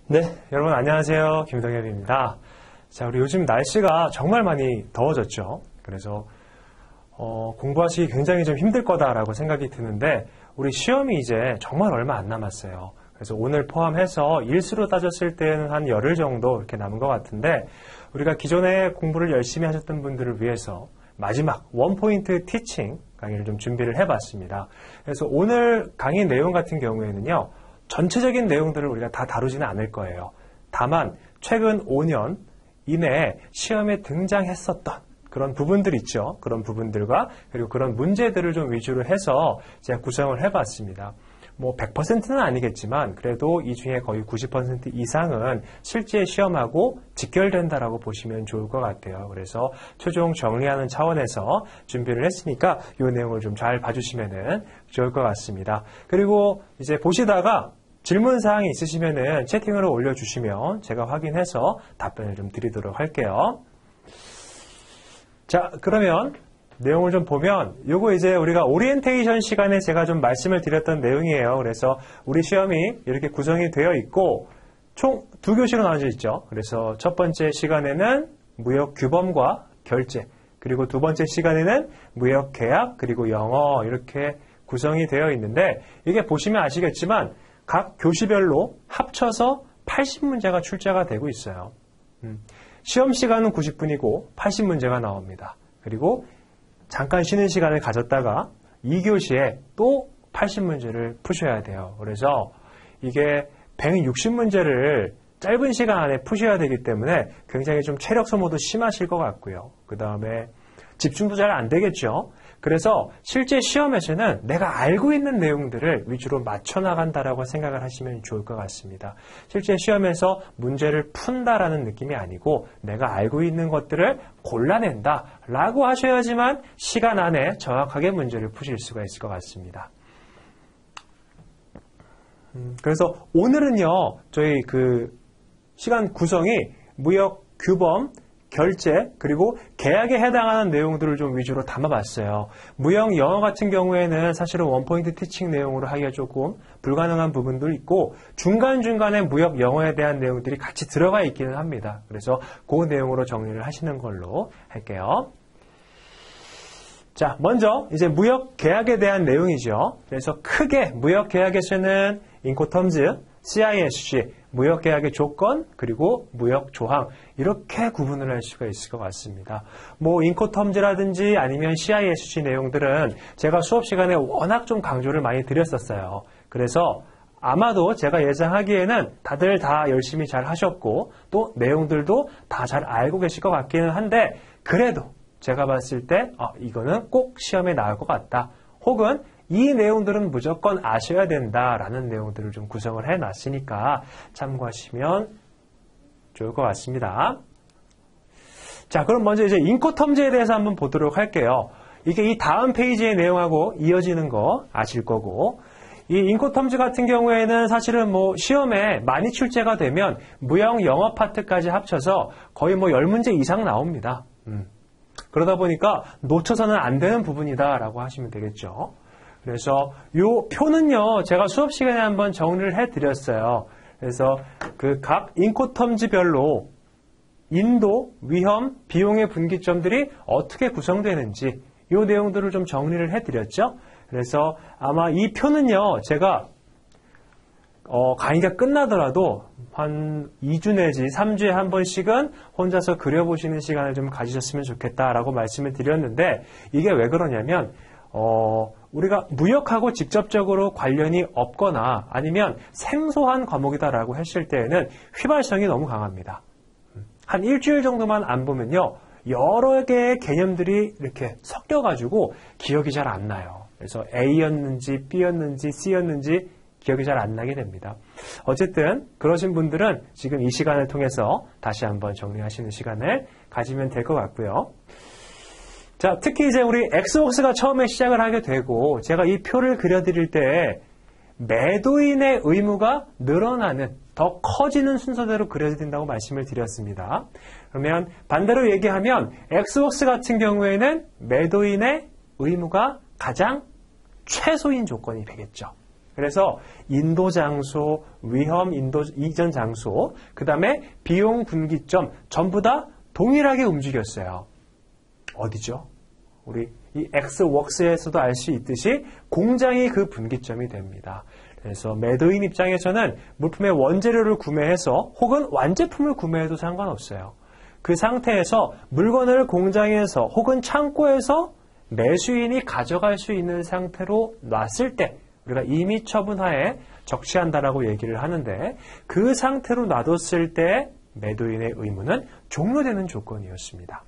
네, 여러분 안녕하세요. 김동엽입니다. 자, 우리 요즘 날씨가 정말 많이 더워졌죠. 그래서 공부하시기 굉장히 좀 힘들 거다라고 생각이 드는데 우리 시험이 이제 정말 얼마 안 남았어요. 그래서 오늘 포함해서 일수로 따졌을 때는 한 열흘 정도 이렇게 남은 것 같은데 우리가 기존에 공부를 열심히 하셨던 분들을 위해서 마지막 원포인트 티칭 강의를 좀 준비를 해봤습니다. 그래서 오늘 강의 내용 같은 경우에는요. 전체적인 내용들을 우리가 다 다루지는 않을 거예요. 다만 최근 5년 이내에 시험에 등장했었던 그런 부분들 있죠. 그런 부분들과 그리고 그런 문제들을 좀 위주로 해서 제가 구성을 해봤습니다. 뭐 100%는 아니겠지만 그래도 이 중에 거의 90% 이상은 실제 시험하고 직결된다라고 보시면 좋을 것 같아요. 그래서 최종 정리하는 차원에서 준비를 했으니까 이 내용을 좀 잘 봐주시면 좋을 것 같습니다. 그리고 이제 보시다가 질문사항이 있으시면 채팅으로 올려주시면 제가 확인해서 답변을 좀 드리도록 할게요. 자, 그러면 내용을 좀 보면 요거 이제 우리가 오리엔테이션 시간에 제가 좀 말씀을 드렸던 내용이에요. 그래서 우리 시험이 이렇게 구성이 되어 있고 총 2교시로 나눠져 있죠. 그래서 첫 번째 시간에는 무역 규범과 결제, 그리고 두 번째 시간에는 무역 계약, 그리고 영어 이렇게 구성이 되어 있는데 이게 보시면 아시겠지만 각 교시별로 합쳐서 80문제가 출제가 되고 있어요. 시험 시간은 90분이고 80문제가 나옵니다. 그리고 잠깐 쉬는 시간을 가졌다가 2교시에 또 80문제를 푸셔야 돼요. 그래서 이게 160문제를 짧은 시간 안에 푸셔야 되기 때문에 굉장히 좀 체력 소모도 심하실 것 같고요. 그 다음에 집중도 잘 안 되겠죠. 그래서 실제 시험에서는 내가 알고 있는 내용들을 위주로 맞춰나간다라고 생각을 하시면 좋을 것 같습니다. 실제 시험에서 문제를 푼다라는 느낌이 아니고 내가 알고 있는 것들을 골라낸다라고 하셔야지만 시간 안에 정확하게 문제를 푸실 수가 있을 것 같습니다. 그래서 오늘은요, 저희 그 시간 구성이 무역 규범, 결제, 그리고 계약에 해당하는 내용들을 좀 위주로 담아봤어요. 무역 영어 같은 경우에는 사실은 원포인트 티칭 내용으로 하기가 조금 불가능한 부분도 있고 중간중간에 무역 영어에 대한 내용들이 같이 들어가 있기는 합니다. 그래서 그 내용으로 정리를 하시는 걸로 할게요. 자, 먼저 이제 무역 계약에 대한 내용이죠. 그래서 크게 무역 계약에서는 인코텀즈, CISC, 무역 계약의 조건, 그리고 무역 조항 이렇게 구분을 할 수가 있을 것 같습니다. 뭐 인코텀즈라든지 아니면 CISC 내용들은 제가 수업 시간에 워낙 좀 강조를 많이 드렸었어요. 그래서 아마도 제가 예상하기에는 다들 다 열심히 잘 하셨고 또 내용들도 다 잘 알고 계실 것 같기는 한데 그래도 제가 봤을 때 이거는 꼭 시험에 나올 것 같다. 혹은 이 내용들은 무조건 아셔야 된다라는 내용들을 좀 구성을 해놨으니까 참고하시면 좋을 것 같습니다. 자, 그럼 먼저 이제 인코텀즈에 대해서 한번 보도록 할게요. 이게 이 다음 페이지의 내용하고 이어지는 거 아실 거고 이 인코텀즈 같은 경우에는 사실은 뭐 시험에 많이 출제가 되면 무역 영어 파트까지 합쳐서 거의 뭐 10문제 이상 나옵니다. 그러다 보니까 놓쳐서는 안 되는 부분이다라고 하시면 되겠죠. 그래서 이 표는요, 제가 수업 시간에 한번 정리를 해드렸어요. 그래서 그 각 인코텀즈별로 인도, 위험, 비용의 분기점들이 어떻게 구성되는지 이 내용들을 좀 정리를 해드렸죠. 그래서 아마 이 표는요, 제가 강의가 끝나더라도 한 2주 내지 3주에 한 번씩은 혼자서 그려보시는 시간을 좀 가지셨으면 좋겠다라고 말씀을 드렸는데 이게 왜 그러냐면 우리가 무역하고 직접적으로 관련이 없거나 아니면 생소한 과목이다라고 했을 때에는 휘발성이 너무 강합니다. 한 일주일 정도만 안 보면요. 여러 개의 개념들이 이렇게 섞여가지고 기억이 잘 안 나요. 그래서 A였는지 B였는지 C였는지 기억이 잘 안 나게 됩니다. 어쨌든 그러신 분들은 지금 이 시간을 통해서 다시 한번 정리하시는 시간을 가지면 될 것 같고요. 자, 특히 이제 우리 엑스웍스가 처음에 시작을 하게 되고 제가 이 표를 그려드릴 때 매도인의 의무가 늘어나는 더 커지는 순서대로 그려야 된다고 말씀을 드렸습니다. 그러면 반대로 얘기하면 엑스웍스 같은 경우에는 매도인의 의무가 가장 최소인 조건이 되겠죠. 그래서 인도 장소, 위험 인도 이전 장소, 그 다음에 비용 분기점 전부 다 동일하게 움직였어요. 어디죠? 우리 이 엑스웍스에서도 알 수 있듯이 공장이 그 분기점이 됩니다. 그래서 매도인 입장에서는 물품의 원재료를 구매해서 혹은 완제품을 구매해도 상관없어요. 그 상태에서 물건을 공장에서 혹은 창고에서 매수인이 가져갈 수 있는 상태로 놨을 때 우리가 임의 처분하에 적시한다라고 얘기를 하는데 그 상태로 놔뒀을 때 매도인의 의무는 종료되는 조건이었습니다.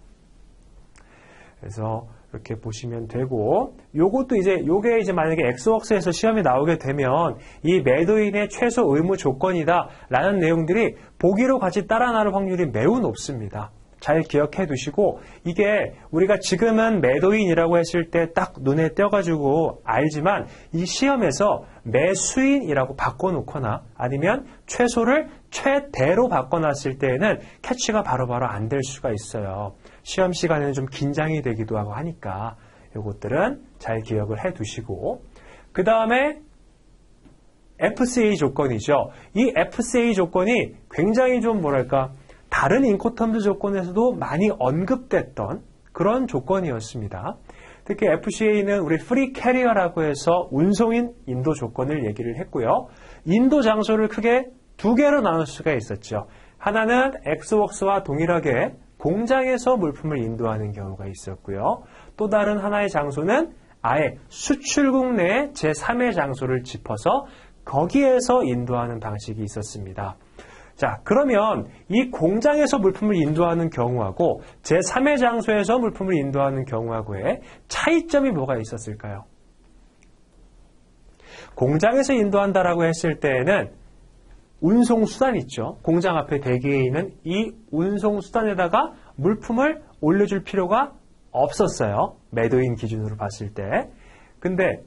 그래서 이렇게 보시면 되고 요게 이제 만약에 엑스웍스에서 시험에 나오게 되면 이 매도인의 최소 의무 조건이다라는 내용들이 보기로 같이 따라 나올 확률이 매우 높습니다. 잘 기억해 두시고 이게 우리가 지금은 매도인이라고 했을 때 딱 눈에 띄어가지고 알지만 이 시험에서 매수인이라고 바꿔놓거나 아니면 최소를 최대로 바꿔놨을 때에는 캐치가 바로바로 안 될 수가 있어요. 시험 시간에는 좀 긴장이 되기도 하고 하니까 이것들은 잘 기억을 해 두시고 그 다음에 FCA 조건이죠. 이 FCA 조건이 굉장히 좀 뭐랄까 다른 인코텀즈 조건에서도 많이 언급됐던 그런 조건이었습니다. 특히 FCA는 우리 프리 캐리어라고 해서 운송인 인도 조건을 얘기를 했고요. 인도 장소를 크게 두 개로 나눌 수가 있었죠. 하나는 엑스웍스와 동일하게 공장에서 물품을 인도하는 경우가 있었고요. 또 다른 하나의 장소는 아예 수출국 내에 제3의 장소를 짚어서 거기에서 인도하는 방식이 있었습니다. 자, 그러면 이 공장에서 물품을 인도하는 경우하고 제3의 장소에서 물품을 인도하는 경우하고의 차이점이 뭐가 있었을까요? 공장에서 인도한다라고 했을 때에는 운송수단 있죠. 공장 앞에 대기해 있는 이 운송수단에다가 물품을 올려줄 필요가 없었어요. 매도인 기준으로 봤을 때. 근데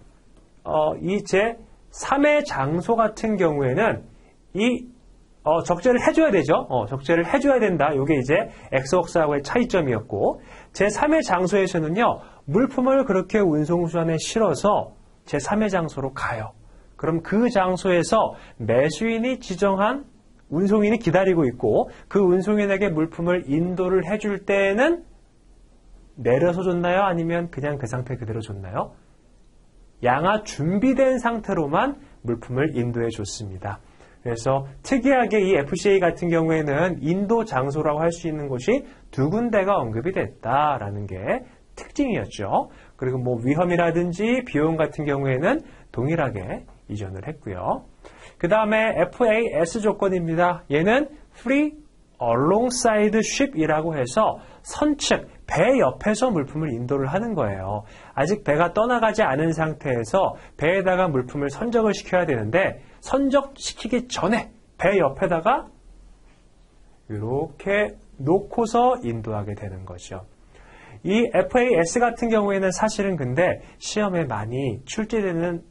이 제3의 장소 같은 경우에는 이 적재를 해줘야 되죠. 적재를 해줘야 된다. 이게 이제 엑스웍스하고의 차이점이었고 제3의 장소에서는요. 물품을 그렇게 운송수단에 실어서 제3의 장소로 가요. 그럼 그 장소에서 매수인이 지정한 운송인이 기다리고 있고 그 운송인에게 물품을 인도를 해줄 때는 내려서 줬나요? 아니면 그냥 그 상태 그대로 줬나요? 양아 준비된 상태로만 물품을 인도해 줬습니다. 그래서 특이하게 이 FCA 같은 경우에는 인도 장소라고 할 수 있는 곳이 두 군데가 언급이 됐다라는 게 특징이었죠. 그리고 뭐 위험이라든지 비용 같은 경우에는 동일하게 이전을 했고요. 그 다음에 FAS 조건입니다. 얘는 Free Alongside Ship이라고 해서 선측, 배 옆에서 물품을 인도를 하는 거예요. 아직 배가 떠나가지 않은 상태에서 배에다가 물품을 선적을 시켜야 되는데 선적시키기 전에 배 옆에다가 이렇게 놓고서 인도하게 되는 거죠. 이 FAS 같은 경우에는 사실은 근데 시험에 많이 출제되는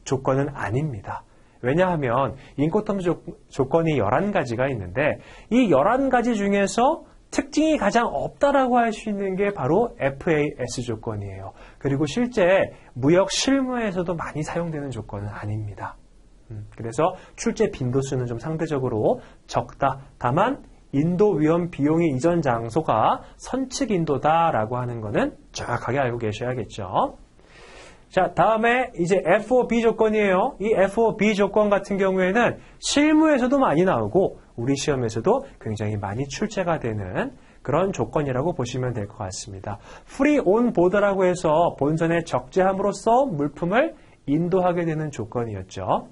조건은 아닙니다. 왜냐하면 인코텀 조건이 11가지가 있는데 이 11가지 중에서 특징이 가장 없다라고 할 수 있는 게 바로 FAS 조건이에요. 그리고 실제 무역 실무에서도 많이 사용되는 조건은 아닙니다. 그래서 출제 빈도수는 좀 상대적으로 적다. 다만 인도 위험 비용의 이전 장소가 선측 인도다라고 하는 거는 정확하게 알고 계셔야겠죠. 자, 다음에 이제 FOB 조건이에요. 이 FOB 조건 같은 경우에는 실무에서도 많이 나오고 우리 시험에서도 굉장히 많이 출제가 되는 그런 조건이라고 보시면 될 것 같습니다. Free on board라고 해서 본선에 적재함으로써 물품을 인도하게 되는 조건이었죠.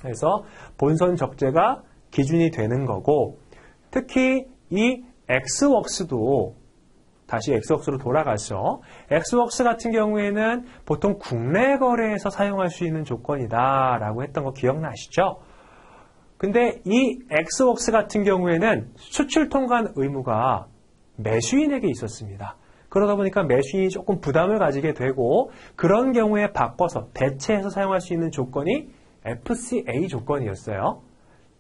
그래서 본선 적재가 기준이 되는 거고 특히 이 엑스웍스도 다시 엑스웍스로 돌아가서 엑스웍스 같은 경우에는 보통 국내 거래에서 사용할 수 있는 조건이다라고 했던 거 기억나시죠? 근데 이 엑스웍스 같은 경우에는 수출 통관 의무가 매수인에게 있었습니다. 그러다 보니까 매수인이 조금 부담을 가지게 되고 그런 경우에 바꿔서 대체해서 사용할 수 있는 조건이 FCA 조건이었어요.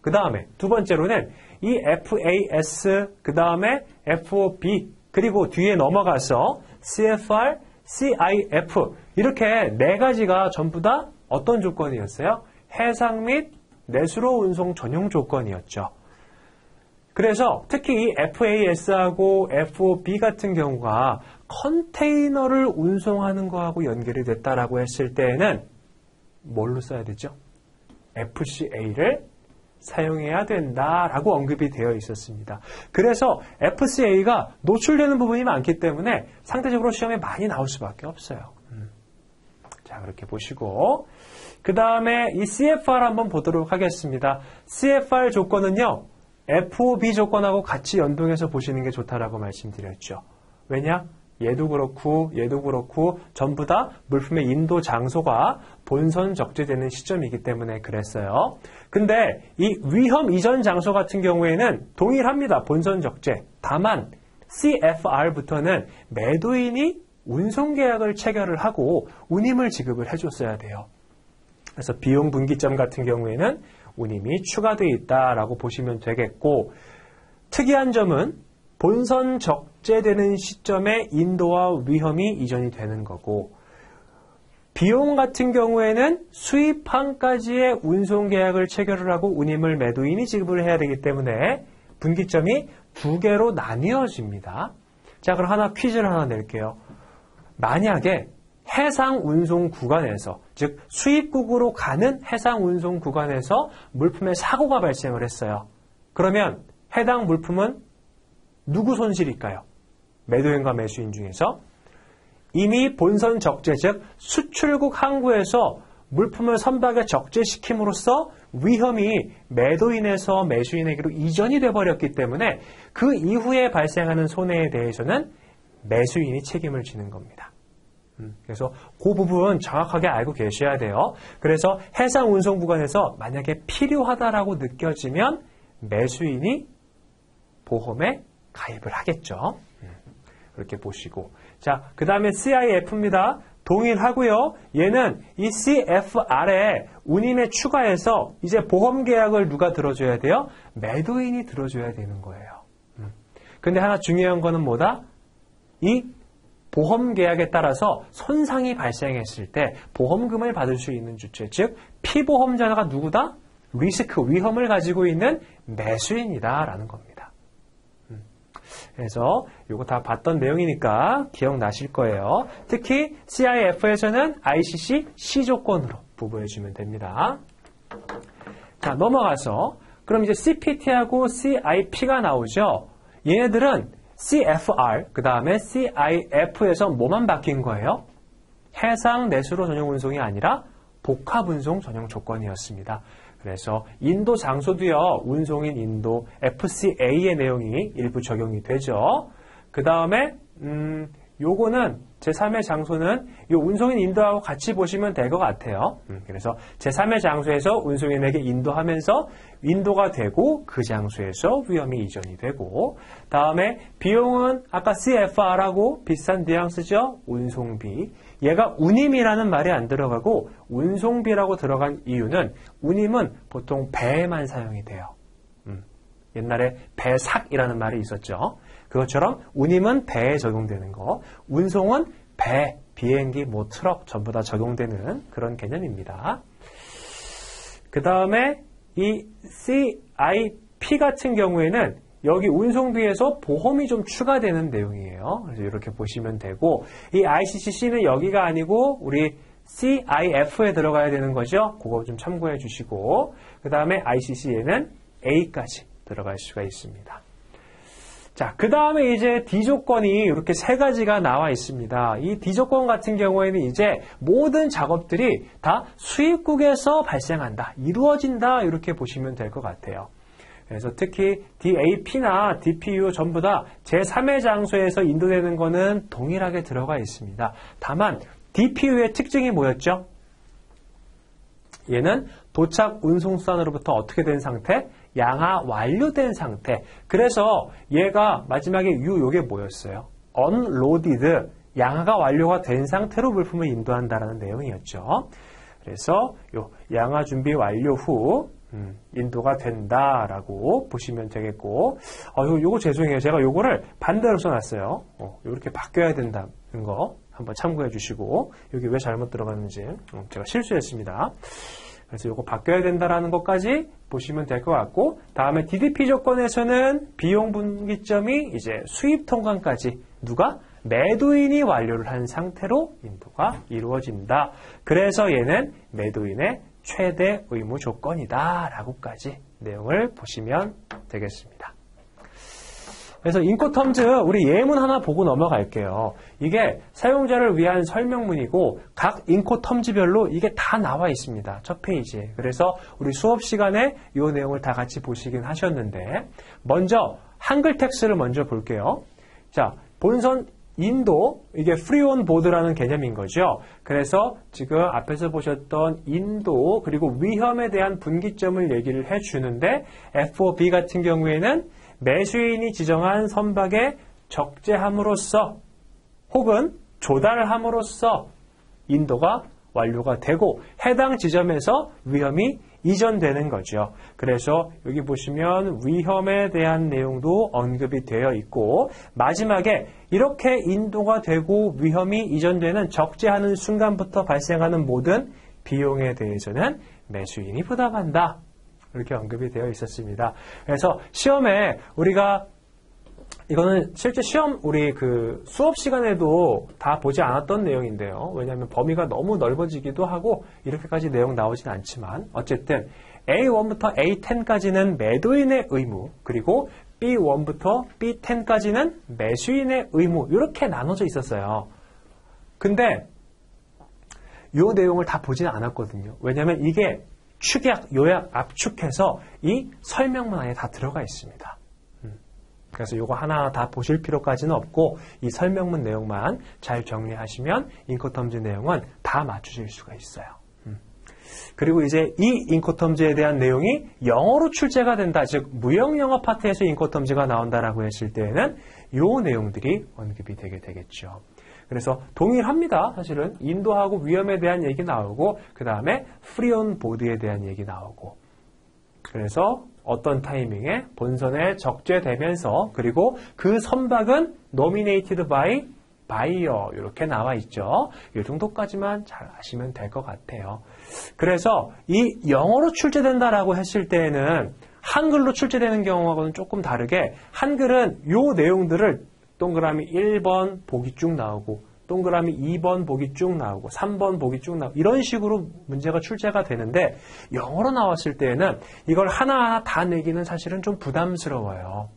그 다음에 두 번째로는 이 FAS, 그 다음에 FOB, 그리고 뒤에 넘어가서 CFR, CIF 이렇게 네 가지가 전부 다 어떤 조건이었어요? 해상 및 내수로 운송 전용 조건이었죠. 그래서 특히 이 FAS하고 FOB 같은 경우가 컨테이너를 운송하는 거하고 연결이 됐다라고 했을 때에는 뭘로 써야 되죠? FCA를 사용해야 된다라고 언급이 되어 있었습니다. 그래서 FCA가 노출되는 부분이 많기 때문에 상대적으로 시험에 많이 나올 수밖에 없어요. 자, 그렇게 보시고 그 다음에 이 CFR 한번 보도록 하겠습니다. CFR 조건은요, FOB 조건하고 같이 연동해서 보시는 게 좋다라고 말씀드렸죠. 왜냐? 얘도 그렇고 전부 다 물품의 인도 장소가 본선 적재되는 시점이기 때문에 그랬어요. 근데 이 위험 이전 장소 같은 경우에는 동일합니다. 본선 적재. 다만 CFR부터는 매도인이 운송계약을 체결을 하고 운임을 지급을 해줬어야 돼요. 그래서 비용 분기점 같은 경우에는 운임이 추가되어 있다라고 보시면 되겠고, 특이한 점은 본선 적재되는 시점에 인도와 위험이 이전이 되는 거고, 비용 같은 경우에는 수입항까지의 운송계약을 체결을 하고 운임을 매도인이 지급을 해야 되기 때문에 분기점이 두 개로 나뉘어집니다. 자, 그럼 퀴즈를 하나 낼게요. 만약에 해상 운송 구간에서, 즉 수입국으로 가는 해상 운송 구간에서 물품의 사고가 발생을 했어요. 그러면 해당 물품은 누구 손실일까요? 매도인과 매수인 중에서 이미 본선 적재, 즉 수출국 항구에서 물품을 선박에 적재시킴으로써 위험이 매도인에서 매수인에게로 이전이 돼버렸기 때문에 그 이후에 발생하는 손해에 대해서는 매수인이 책임을 지는 겁니다. 그래서 그 부분 정확하게 알고 계셔야 돼요. 그래서 해상 운송 구간에서 만약에 필요하다라고 느껴지면 매수인이 보험에 가입을 하겠죠. 그렇게 보시고. 자, 그 다음에 CIF입니다. 동일하고요. 얘는 이 CFR에 운임에 추가해서 이제 보험 계약을 누가 들어줘야 돼요? 매도인이 들어줘야 되는 거예요. 근데 하나 중요한 거는 뭐다? 이 보험 계약에 따라서 손상이 발생했을 때 보험금을 받을 수 있는 주체, 즉 피보험자가 누구다? 리스크, 위험을 가지고 있는 매수인이다라는 겁니다. 그래서 이거 다 봤던 내용이니까 기억나실 거예요. 특히 CIF에서는 ICC C 조건으로 부부해주면 됩니다. 자, 넘어가서 그럼 이제 CPT하고 CIP가 나오죠. 얘네들은 CFR, 그 다음에 CIF에서 뭐만 바뀐 거예요? 해상 내수로 전용 운송이 아니라 복합 운송 전용 조건이었습니다. 그래서 인도 장소도요, 운송인 인도 FCA의 내용이 일부 적용이 되죠. 그 다음에 요거는 제3의 장소는 이 운송인 인도하고 같이 보시면 될 것 같아요. 그래서 제3의 장소에서 운송인에게 인도하면서 인도가 되고 그 장소에서 위험이 이전이 되고, 다음에 비용은 아까 CFR하고 비슷한 뉘앙스죠. 운송비. 얘가 운임이라는 말이 안 들어가고 운송비라고 들어간 이유는 운임은 보통 배에만 사용이 돼요. 옛날에 배삭이라는 말이 있었죠. 그것처럼 운임은 배에 적용되는 거, 운송은 배, 비행기, 트럭 전부 다 적용되는 그런 개념입니다. 그 다음에 이 CIP 같은 경우에는 여기 운송비에서 보험이 좀 추가되는 내용이에요. 그래서 이렇게 보시면 되고, 이 ICCC는 여기가 아니고 우리 CIF에 들어가야 되는 거죠. 그거 좀 참고해 주시고, 그 다음에 ICC에는 A까지 들어갈 수가 있습니다. 자, 그 다음에 이제 D조건이 이렇게 세 가지가 나와 있습니다. 이 D조건 같은 경우에는 이제 모든 작업들이 다 수입국에서 발생한다, 이루어진다, 이렇게 보시면 될 것 같아요. 그래서 특히 DAP나 DPU 전부 다 제3의 장소에서 인도되는 거는 동일하게 들어가 있습니다. 다만 DPU의 특징이 뭐였죠? 얘는 도착 운송수단으로부터 어떻게 된 상태? 양화 완료된 상태. 그래서 얘가 마지막에 요게 뭐였어요? unloaded, 양화가 완료가 된 상태로 물품을 인도한다라는 내용이었죠. 그래서 요 양화 준비 완료 후 인도가 된다라고 보시면 되겠고, 요거 죄송해요. 제가 요거를 반대로 써놨어요. 이렇게 바뀌어야 된다는 거 한번 참고해 주시고, 여기 왜 잘못 들어갔는지 제가 실수했습니다. 그래서 이거 바뀌어야 된다라는 것까지 보시면 될 것 같고, 다음에 DDP 조건에서는 비용 분기점이 이제 수입 통관까지 누가? 매도인이 완료를 한 상태로 인도가 이루어진다. 그래서 얘는 매도인의 최대 의무 조건이다 라고까지 내용을 보시면 되겠습니다. 그래서 인코텀즈 우리 예문 하나 보고 넘어갈게요. 이게 사용자를 위한 설명문이고 각 인코텀즈별로 이게 다 나와 있습니다. 첫 페이지에. 그래서 우리 수업 시간에 이 내용을 다 같이 보시긴 하셨는데, 먼저 한글 텍스트를 먼저 볼게요. 자, 본선 인도, 이게 free on board라는 개념인 거죠. 그래서 지금 앞에서 보셨던 인도 그리고 위험에 대한 분기점을 얘기를 해주는데, FOB 같은 경우에는 매수인이 지정한 선박에 적재함으로써 혹은 조달함으로써 인도가 완료가 되고 해당 지점에서 위험이 이전되는 거죠. 그래서 여기 보시면 위험에 대한 내용도 언급이 되어 있고, 마지막에 이렇게 인도가 되고 위험이 이전되는 적재하는 순간부터 발생하는 모든 비용에 대해서는 매수인이 부담한다. 이렇게 언급이 되어 있었습니다. 그래서 시험에 우리가 이거는 실제 시험 우리 그 수업 시간에도 다 보지 않았던 내용인데요. 왜냐하면 범위가 너무 넓어지기도 하고 이렇게까지 내용 나오진 않지만, 어쨌든 A1부터 A10까지는 매도인의 의무, 그리고 B1부터 B10까지는 매수인의 의무, 이렇게 나눠져 있었어요. 근데 이 내용을 다 보지는 않았거든요. 왜냐하면 이게 축약, 요약, 압축해서 이 설명문 안에 다 들어가 있습니다. 그래서 이거 하나 다 보실 필요까지는 없고 이 설명문 내용만 잘 정리하시면 인코텀즈 내용은 다 맞추실 수가 있어요. 그리고 이제 이 인코텀즈에 대한 내용이 영어로 출제가 된다, 즉 무역영어 파트에서 인코텀즈가 나온다라고 했을 때에는 이 내용들이 언급이 되게 되겠죠. 그래서 동일합니다. 사실은 인도하고 위험에 대한 얘기 나오고, 그 다음에 free on board에 대한 얘기 나오고, 그래서 어떤 타이밍에 본선에 적재되면서, 그리고 그 선박은 nominated by buyer 이렇게 나와 있죠. 이 정도까지만 잘 아시면 될 것 같아요. 그래서 이 영어로 출제된다라고 했을 때에는 한글로 출제되는 경우하고는 조금 다르게, 한글은 이 내용들을 동그라미 1번 보기 쭉 나오고, 동그라미 2번 보기 쭉 나오고, 3번 보기 쭉 나오고, 이런 식으로 문제가 출제가 되는데, 영어로 나왔을 때에는 이걸 하나하나 다 내기는 사실은 좀 부담스러워요.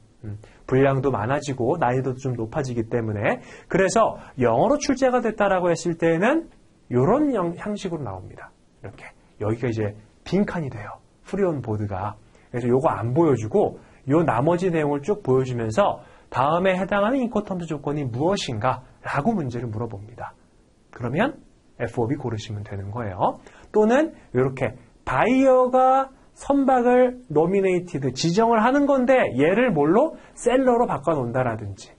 분량도 많아지고 난이도도 좀 높아지기 때문에. 그래서 영어로 출제가 됐다라고 했을 때에는 이런 형식으로 나옵니다. 이렇게 여기가 이제 빈칸이 돼요. free on board가. 그래서 요거 안 보여주고 요 나머지 내용을 쭉 보여주면서 다음에 해당하는 인코텀즈 조건이 무엇인가 라고 문제를 물어봅니다. 그러면 FOB 고르시면 되는 거예요. 또는 이렇게 바이어가 선박을 노미네이티드 지정을 하는 건데 얘를 뭘로? 셀러로 바꿔놓는다라든지,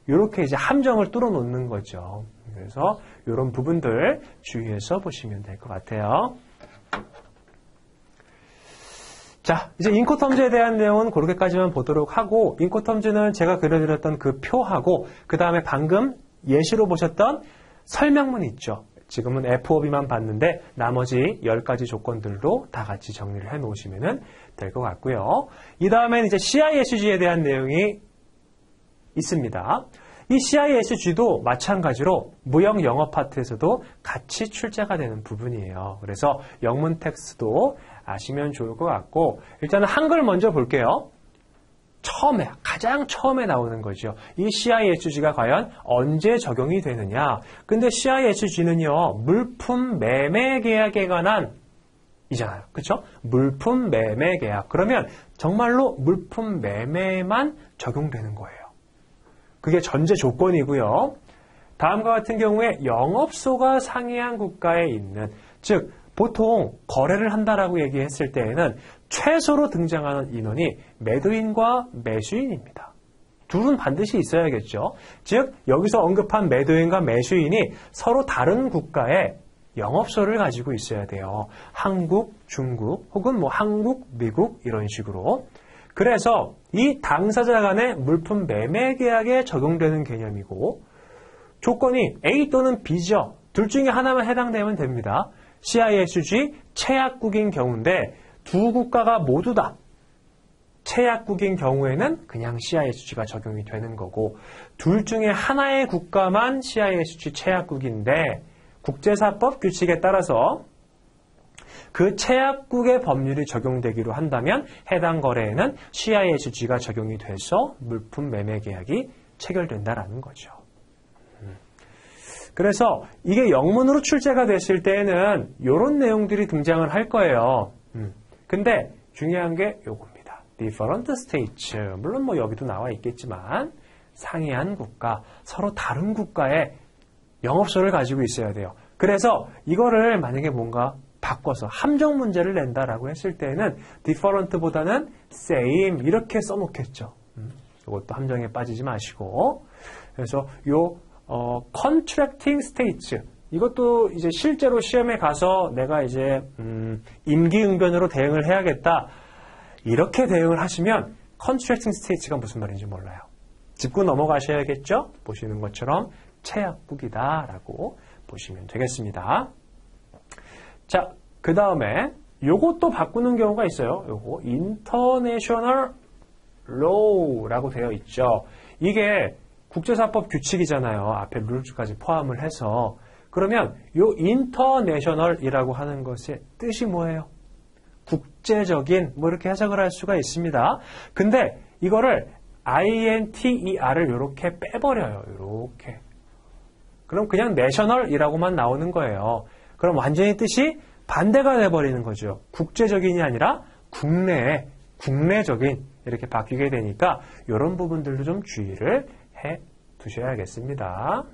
이렇게 이제 함정을 뚫어놓는 거죠. 그래서 이런 부분들 주의해서 보시면 될 것 같아요. 자, 이제 인코텀즈에 대한 내용은 그렇게까지만 보도록 하고, 인코텀즈는 제가 그려드렸던 그 표하고 그 다음에 방금 예시로 보셨던 설명문 있죠. 지금은 FOB만 봤는데 나머지 10가지 조건들도 다 같이 정리를 해 놓으시면 될 것 같고요. 이 다음에는 이제 CISG에 대한 내용이 있습니다. 이 CISG도 마찬가지로 무역 영어 파트에서도 같이 출제가 되는 부분이에요. 그래서 영문 텍스트도 아시면 좋을 것 같고, 일단은 한글 먼저 볼게요. 가장 처음에 나오는 거죠. 이 CISG가 과연 언제 적용이 되느냐. 근데 CISG는요, 물품 매매 계약에 관한 이잖아요. 그렇죠? 물품 매매 계약. 그러면 정말로 물품 매매만 적용되는 거예요. 그게 전제 조건이고요. 다음과 같은 경우에 영업소가 상이한 국가에 있는, 즉 보통 거래를 한다라고 얘기했을 때에는 최소로 등장하는 인원이 매도인과 매수인입니다. 둘은 반드시 있어야겠죠. 즉 여기서 언급한 매도인과 매수인이 서로 다른 국가에 영업소를 가지고 있어야 돼요. 한국, 중국, 혹은 뭐 한국, 미국 이런 식으로. 그래서 이 당사자 간의 물품 매매 계약에 적용되는 개념이고, 조건이 A 또는 B죠. 둘 중에 하나만 해당되면 됩니다. CISG 최약국인 경우인데 두 국가가 모두 다 최약국인 경우에는 그냥 CISG가 적용이 되는 거고 둘 중에 하나의 국가만 CISG 최약국인데 국제사법 규칙에 따라서 그 최약국의 법률이 적용되기로 한다면 해당 거래에는 CISG가 적용이 돼서 물품 매매 계약이 체결된다라는 거죠. 그래서 이게 영문으로 출제가 됐을 때에는 이런 내용들이 등장을 할 거예요. 근데 중요한 게 요겁니다. Different states. 물론 뭐 여기도 나와 있겠지만 상이한 국가, 서로 다른 국가의 영업소를 가지고 있어야 돼요. 그래서 이거를 만약에 뭔가 바꿔서 함정 문제를 낸다라고 했을 때는 different보다는 same 이렇게 써놓겠죠. 이것도 함정에 빠지지 마시고. 그래서 요 contracting states 이것도 이제 실제로 시험에 가서 내가 이제 임기응변으로 대응을 해야겠다 이렇게 대응을 하시면 contracting states가 무슨 말인지 몰라요. 짚고 넘어가셔야겠죠. 보시는 것처럼 최약국이다라고 보시면 되겠습니다. 자, 그 다음에 요것도 바꾸는 경우가 있어요. 요거 International Law라고 되어 있죠. 이게 국제사법 규칙이잖아요. 앞에 룰즈까지 포함을 해서. 그러면 요 International이라고 하는 것의 뜻이 뭐예요? 국제적인 뭐 이렇게 해석을 할 수가 있습니다. 근데 이거를 INTER을 이렇게 빼버려요. 이렇게. 그럼 그냥 national이라고만 나오는 거예요. 그럼 완전히 뜻이 반대가 돼버리는 거죠. 국제적인이 아니라 국내적인 이렇게 바뀌게 되니까 이런 부분들도 좀 주의를 해 두셔야겠습니다.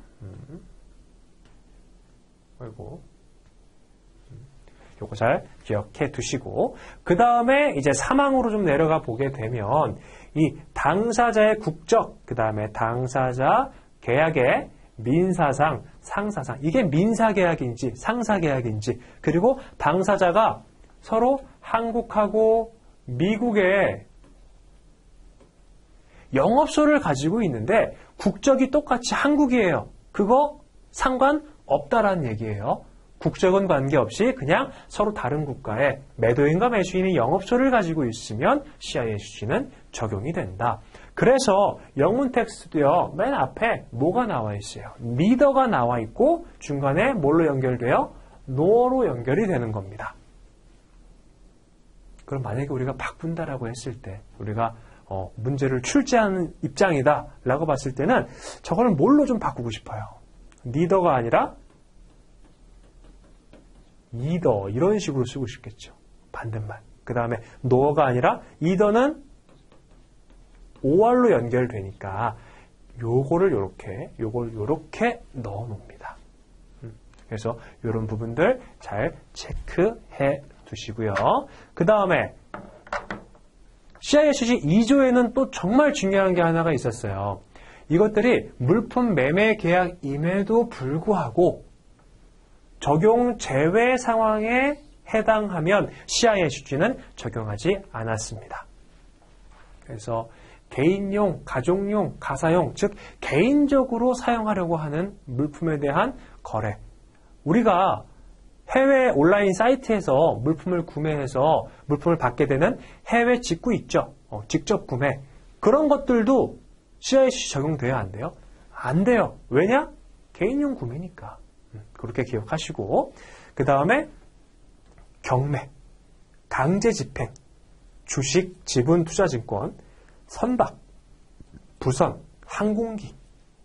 아이고. 요거 잘 기억해 두시고 그 다음에 이제 사망으로 좀 내려가 보게 되면 이 당사자의 국적, 그 다음에 당사자 계약의 민사상, 상사상 이게 민사계약인지 상사계약인지 그리고 당사자가 서로 한국하고 미국에 영업소를 가지고 있는데 국적이 똑같이 한국이에요. 그거 상관없다라는 얘기예요. 국적은 관계없이 그냥 서로 다른 국가에 매도인과 매수인이 영업소를 가지고 있으면 CISG는 적용이 된다. 그래서 영문 텍스트도요. 맨 앞에 뭐가 나와 있어요? neither가 나와 있고 중간에 뭘로 연결돼요? nor로 연결이 되는 겁니다. 그럼 만약에 우리가 바꾼다라고 했을 때 우리가 문제를 출제하는 입장이다 라고 봤을 때는 저거를 뭘로 좀 바꾸고 싶어요? neither가 아니라 either 이런 식으로 쓰고 싶겠죠. 반대말. 그 다음에 nor가 아니라 either는 OR로 연결되니까 요걸 요렇게 넣어 놓습니다. 그래서 이런 부분들 잘 체크해 두시고요. 그 다음에 CISG 2조에는 또 정말 중요한 게 하나가 있었어요. 이것들이 물품 매매 계약임에도 불구하고 적용 제외 상황에 해당하면 CISG는 적용하지 않았습니다. 그래서 개인용, 가족용, 가사용, 즉 개인적으로 사용하려고 하는 물품에 대한 거래. 우리가 해외 온라인 사이트에서 물품을 구매해서 물품을 받게 되는 해외 직구 있죠. 직접 구매. 그런 것들도 CISG 적용돼야 안 돼요? 안 돼요. 왜냐? 개인용 구매니까. 그렇게 기억하시고 그 다음에 경매, 강제집행, 주식, 지분, 투자증권, 선박, 부선, 항공기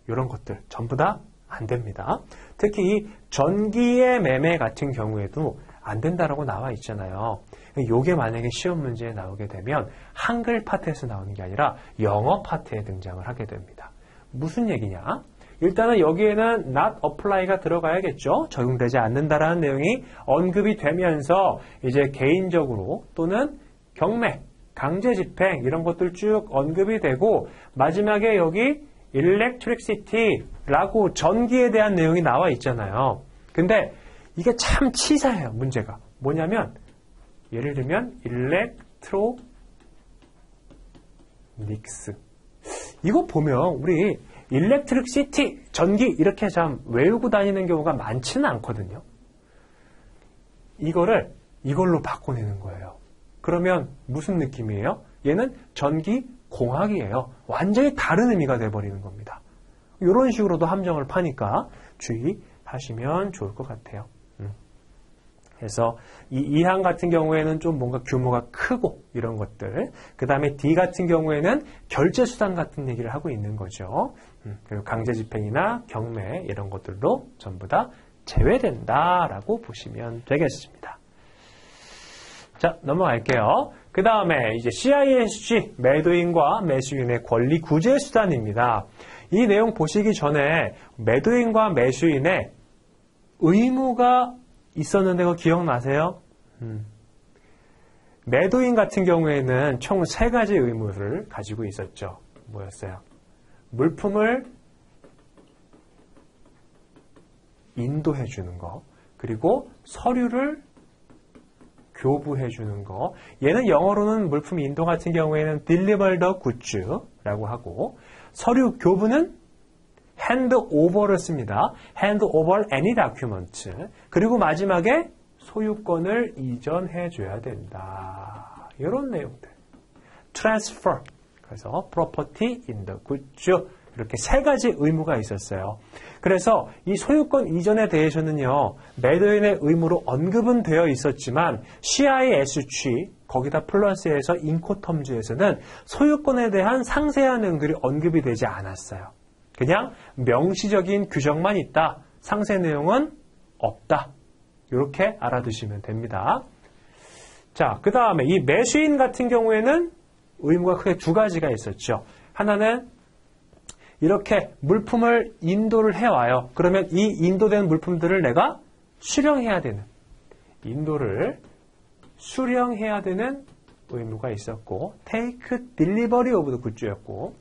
이런 것들 전부 다 안 됩니다. 특히 이 전기의 매매 같은 경우에도 안 된다라고 나와 있잖아요. 이게 만약에 시험 문제에 나오게 되면 한글 파트에서 나오는 게 아니라 영어 파트에 등장을 하게 됩니다. 무슨 얘기냐? 일단은 여기에는 not apply가 들어가야겠죠. 적용되지 않는다라는 내용이 언급이 되면서 이제 개인적으로 또는 경매, 강제집행 이런 것들 쭉 언급이 되고 마지막에 여기 electricity라고 전기에 대한 내용이 나와 있잖아요. 근데 이게 참 치사해요. 문제가. 뭐냐면 예를 들면 electronics 이거 보면 우리 electricity, 전기 이렇게 참 외우고 다니는 경우가 많지는 않거든요. 이걸로 바꿔내는 거예요. 그러면 무슨 느낌이에요? 얘는 전기공학이에요. 완전히 다른 의미가 돼버리는 겁니다. 이런 식으로도 함정을 파니까 주의하시면 좋을 것 같아요. 그래서 이 이항 같은 경우에는 좀 뭔가 규모가 크고 이런 것들, 그 다음에 D 같은 경우에는 결제수단 같은 얘기를 하고 있는 거죠. 그리고 강제집행이나 경매 이런 것들도 전부 다 제외된다라고 보시면 되겠습니다. 자, 넘어갈게요. 그 다음에 이제 CISG, 매도인과 매수인의 권리 구제 수단입니다. 이 내용 보시기 전에 매도인과 매수인의 의무가 있었는데 그거 기억나세요? 매도인 같은 경우에는 총 3가지 의무를 가지고 있었죠. 뭐였어요? 물품을 인도해 주는 거, 그리고 서류를 교부해 주는 거. 얘는 영어로는 물품 인도 같은 경우에는 deliver the goods라고 하고, 서류 교부는 hand over를 씁니다. hand over any document. 그리고 마지막에 소유권을 이전해 줘야 된다. 이런 내용들. transfer. 그래서 property in the goods. 이렇게 3가지 의무가 있었어요. 그래서 이 소유권 이전에 대해서는요, 매도인의 의무로 언급은 되어 있었지만 CISG, 거기다 플러스해서 인코텀즈에서는 소유권에 대한 상세한 내용들이 언급이 되지 않았어요. 그냥 명시적인 규정만 있다. 상세 내용은 없다. 이렇게 알아두시면 됩니다. 자, 그 다음에 이 매수인 같은 경우에는 의무가 크게 2가지가 있었죠. 하나는 이렇게 물품을 인도를 해와요. 그러면 이 인도된 물품들을 내가 수령해야 되는, 인도를 수령해야 되는 의무가 있었고, take delivery of the goods였고,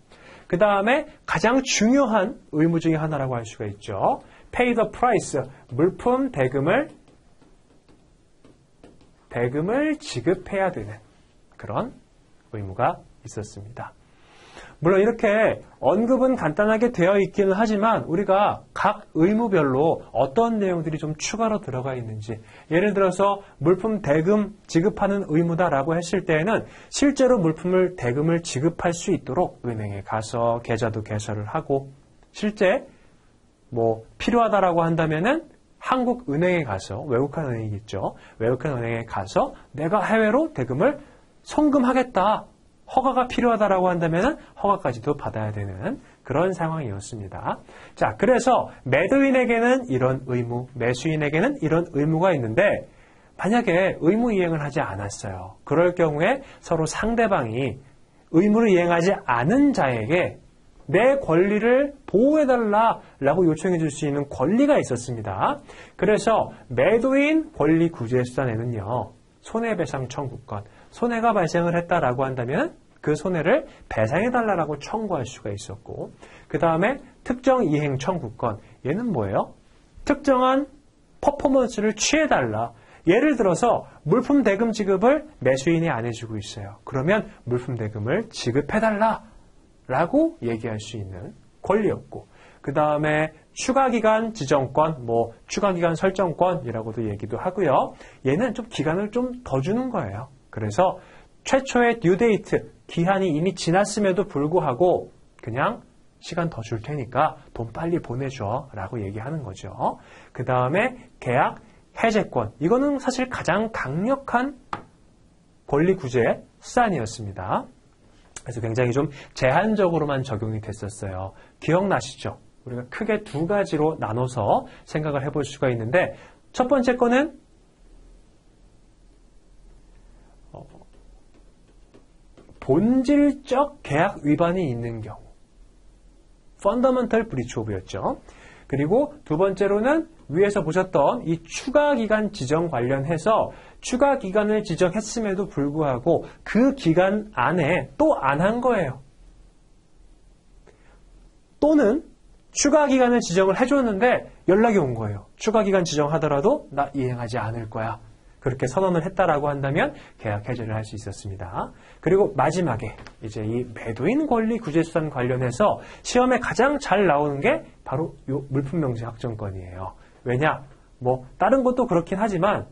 그 다음에 가장 중요한 의무 중에 하나라고 할 수가 있죠. pay the price, 물품 대금을 지급해야 되는 그런 의무가 있었습니다. 물론 이렇게 언급은 간단하게 되어 있기는 하지만 우리가 각 의무별로 어떤 내용들이 좀 추가로 들어가 있는지, 예를 들어서 물품 대금 지급하는 의무다라고 했을 때에는 실제로 물품을 대금을 지급할 수 있도록 은행에 가서 계좌도 개설을 하고, 실제 뭐 필요하다라고 한다면은 한국은행에 가서, 외국한 은행이 있죠. 외국한 은행에 가서 내가 해외로 대금을 송금하겠다, 허가가 필요하다라고 한다면 허가까지도 받아야 되는 그런 상황이었습니다. 자, 그래서 매도인에게는 이런 의무, 매수인에게는 이런 의무가 있는데, 만약에 의무 이행을 하지 않았어요. 그럴 경우에 서로 상대방이 의무를 이행하지 않은 자에게 내 권리를 보호해달라라고 요청해 줄 수 있는 권리가 있었습니다. 그래서 매도인 권리 구제 수단에는요, 손해배상 청구권, 손해가 발생을 했다라고 한다면 그 손해를 배상해달라고 청구할 수가 있었고, 그 다음에 특정 이행 청구권, 얘는 뭐예요? 특정한 퍼포먼스를 취해달라. 예를 들어서 물품 대금 지급을 매수인이 안 해주고 있어요. 그러면 물품 대금을 지급해달라라고 얘기할 수 있는 권리였고, 그 다음에 추가기간 지정권, 뭐 추가기간 설정권이라고도 얘기도 하고요. 얘는 좀 기간을 좀 더 주는 거예요. 그래서 최초의 듀데이트, 기한이 이미 지났음에도 불구하고 그냥 시간 더 줄 테니까 돈 빨리 보내줘 라고 얘기하는 거죠. 그 다음에 계약 해제권, 이거는 사실 가장 강력한 권리 구제 수단이었습니다. 그래서 굉장히 좀 제한적으로만 적용이 됐었어요. 기억나시죠? 우리가 크게 2가지로 나눠서 생각을 해볼 수가 있는데, 첫 번째 거는 본질적 계약 위반이 있는 경우, Fundamental Breach of였죠. 그리고 2번째로는 위에서 보셨던 이 추가기간 지정 관련해서 추가기간을 지정했음에도 불구하고 그 기간 안에 또 안 한 거예요. 또는 추가기간을 지정을 해줬는데 연락이 온 거예요. 추가기간 지정하더라도 나 이행하지 않을 거야. 그렇게 선언을 했다라고 한다면 계약 해제를 할 수 있었습니다. 그리고 마지막에 이제 이 매도인 권리 구제수단 관련해서 시험에 가장 잘 나오는 게 바로 이 물품 명세 확정권이에요. 왜냐? 뭐 다른 것도 그렇긴 하지만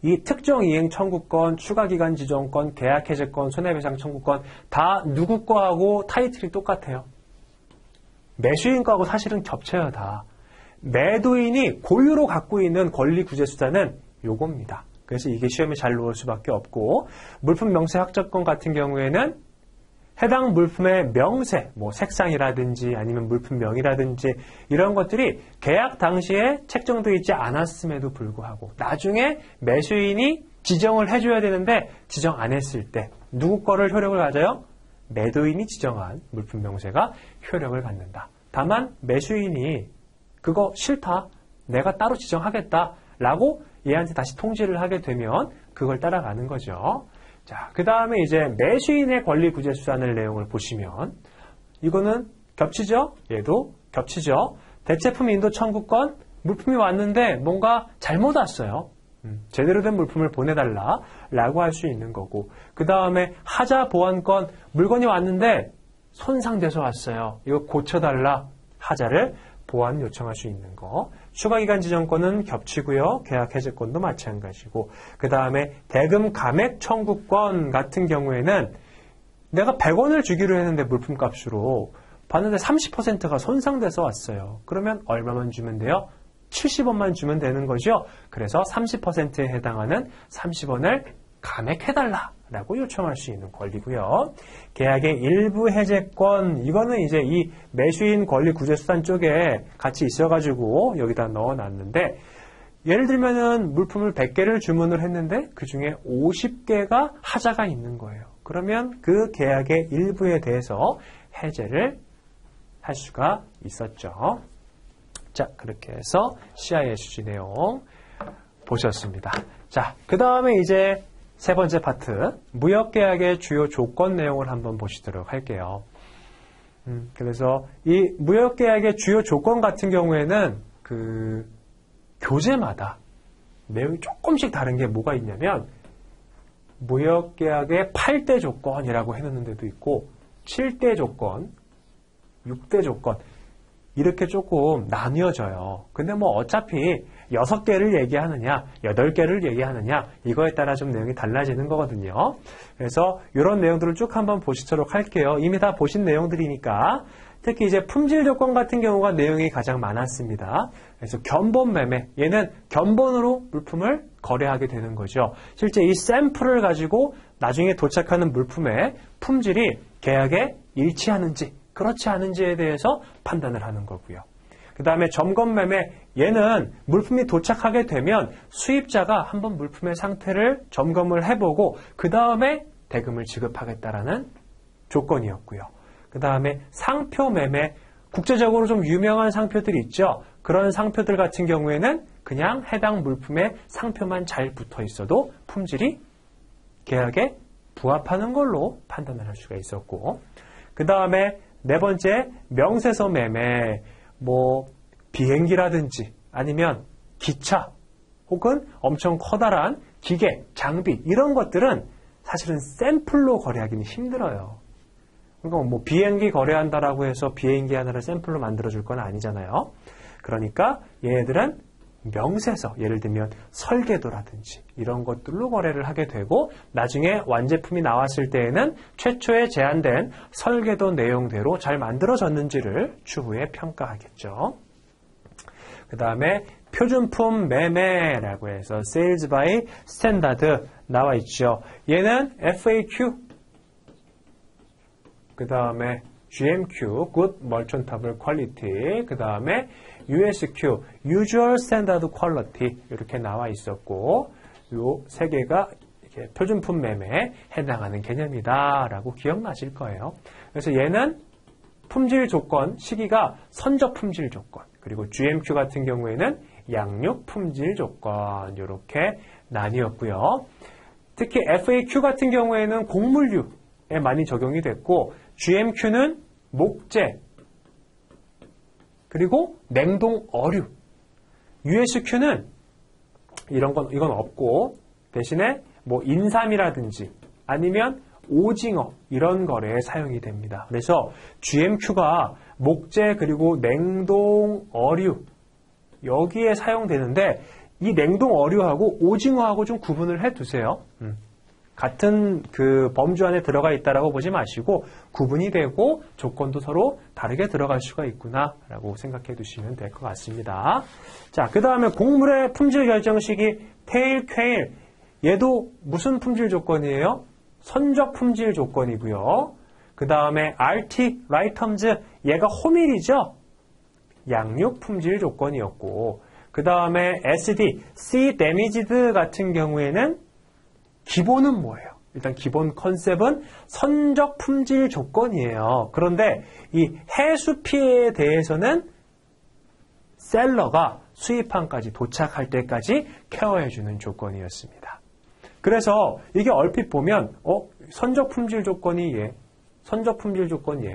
이 특정 이행 청구권, 추가기간 지정권, 계약 해제권, 손해배상 청구권 다 누구 거하고 타이틀이 똑같아요. 매수인 거하고 사실은 겹쳐요, 다. 매도인이 고유로 갖고 있는 권리 구제수단은 요겁니다. 그래서 이게 시험에 잘 나올 수밖에 없고, 물품 명세 확정권 같은 경우에는 해당 물품의 명세, 뭐 색상이라든지 아니면 물품명이라든지 이런 것들이 계약 당시에 책정되어 있지 않았음에도 불구하고 나중에 매수인이 지정을 해줘야 되는데 지정 안 했을 때 누구 거를 효력을 가져요? 매도인이 지정한 물품 명세가 효력을 갖는다. 다만 매수인이 그거 싫다, 내가 따로 지정하겠다 라고 얘한테 다시 통지를 하게 되면 그걸 따라가는 거죠. 자, 그 다음에 이제 매수인의 권리 구제수단을 내용을 보시면 이거는 겹치죠? 얘도 겹치죠? 대체품 인도 청구권, 물품이 왔는데 뭔가 잘못 왔어요. 제대로 된 물품을 보내달라 라고 할 수 있는 거고, 그 다음에 하자 보완권, 물건이 왔는데 손상돼서 왔어요. 이거 고쳐달라, 하자를 보완 요청할 수 있는 거. 추가기간 지정권은 겹치고요. 계약 해제권도 마찬가지고, 그 다음에 대금 감액 청구권 같은 경우에는 내가 100원을 주기로 했는데 물품값으로 봤는데 30%가 손상돼서 왔어요. 그러면 얼마만 주면 돼요? 70원만 주면 되는 거죠. 그래서 30%에 해당하는 30원을 감액해달라 라고 요청할 수 있는 권리고요. 계약의 일부 해제권, 이거는 이제 이 매수인 권리 구제수단 쪽에 같이 있어가지고 여기다 넣어놨는데, 예를 들면은 물품을 100개를 주문을 했는데 그 중에 50개가 하자가 있는 거예요. 그러면 그 계약의 일부에 대해서 해제를 할 수가 있었죠. 자, 그렇게 해서 CI의 수지 내용 보셨습니다. 자, 그 다음에 이제 세 번째 파트, 무역계약의 주요 조건 내용을 한번 보시도록 할게요. 그래서 이 무역계약의 주요 조건 같은 경우에는 그 교재마다 내용이 조금씩 다른 게 뭐가 있냐면, 무역계약의 8대 조건이라고 해놓는 데도 있고 7대 조건, 6대 조건 이렇게 조금 나뉘어져요. 근데 뭐 어차피 6개를 얘기하느냐 8개를 얘기하느냐 이거에 따라 좀 내용이 달라지는 거거든요. 그래서 이런 내용들을 쭉 한번 보시도록 할게요. 이미 다 보신 내용들이니까. 특히 이제 품질 조건 같은 경우가 내용이 가장 많았습니다. 그래서 견본 매매, 얘는 견본으로 물품을 거래하게 되는 거죠. 실제 이 샘플을 가지고 나중에 도착하는 물품의 품질이 계약에 일치하는지 그렇지 않은지에 대해서 판단을 하는 거고요. 그 다음에 점검 매매, 얘는 물품이 도착하게 되면 수입자가 한번 물품의 상태를 점검을 해보고 그 다음에 대금을 지급하겠다라는 조건이었고요. 그 다음에 상표 매매, 국제적으로 좀 유명한 상표들이 있죠. 그런 상표들 같은 경우에는 그냥 해당 물품의 상표만 잘 붙어 있어도 품질이 계약에 부합하는 걸로 판단을 할 수가 있었고, 그 다음에 네 번째, 명세서 매매, 뭐 비행기라든지 아니면 기차 혹은 엄청 커다란 기계, 장비 이런 것들은 사실은 샘플로 거래하기는 힘들어요. 그러니까 뭐 비행기 거래한다라고 해서 비행기 하나를 샘플로 만들어줄 건 아니잖아요. 그러니까 얘네들은 명세서, 예를 들면 설계도라든지 이런 것들로 거래를 하게 되고, 나중에 완제품이 나왔을 때에는 최초에 제한된 설계도 내용대로 잘 만들어졌는지를 추후에 평가하겠죠. 그 다음에 표준품 매매라고 해서 Sales by Standard 나와 있죠. 얘는 FAQ, 그 다음에 GMQ, Good Merchantable Quality, 그 다음에 USQ, Usual Standard Quality 이렇게 나와 있었고, 요 세 개가 이렇게 표준품 매매에 해당하는 개념이다라고 기억나실 거예요. 그래서 얘는 품질 조건, 시기가 선적 품질 조건, 그리고 GMQ 같은 경우에는 양육 품질 조건 이렇게 나뉘었고요. 특히 FAQ 같은 경우에는 곡물류에 많이 적용이 됐고, GMQ는 목재, 그리고 냉동 어류, USQ는 이건 없고 대신에 뭐 인삼이라든지 아니면 오징어 이런 거래에 사용이 됩니다. 그래서 GMQ가 목재 그리고 냉동 어류 여기에 사용되는데 이 냉동 어류하고 오징어하고 좀 구분을 해 두세요. 같은 그 범주 안에 들어가 있다라고 보지 마시고 구분이 되고 조건도 서로 다르게 들어갈 수가 있구나라고 생각해 두시면 될 것 같습니다. 자, 그 다음에 곡물의 품질 결정 시기 테일 퀘일 얘도 무슨 품질 조건이에요? 선적 품질 조건이고요. 그 다음에 RT 라이텀즈 얘가 호밀이죠. 양육 품질 조건이었고 그 다음에 SD C 데미지드 같은 경우에는 기본은 뭐예요? 일단 기본 컨셉은 선적 품질 조건이에요. 그런데 이 해수 피해에 대해서는 셀러가 수입항까지 도착할 때까지 케어해주는 조건이었습니다. 그래서 이게 얼핏 보면 선적 품질 조건이 선적 품질 조건이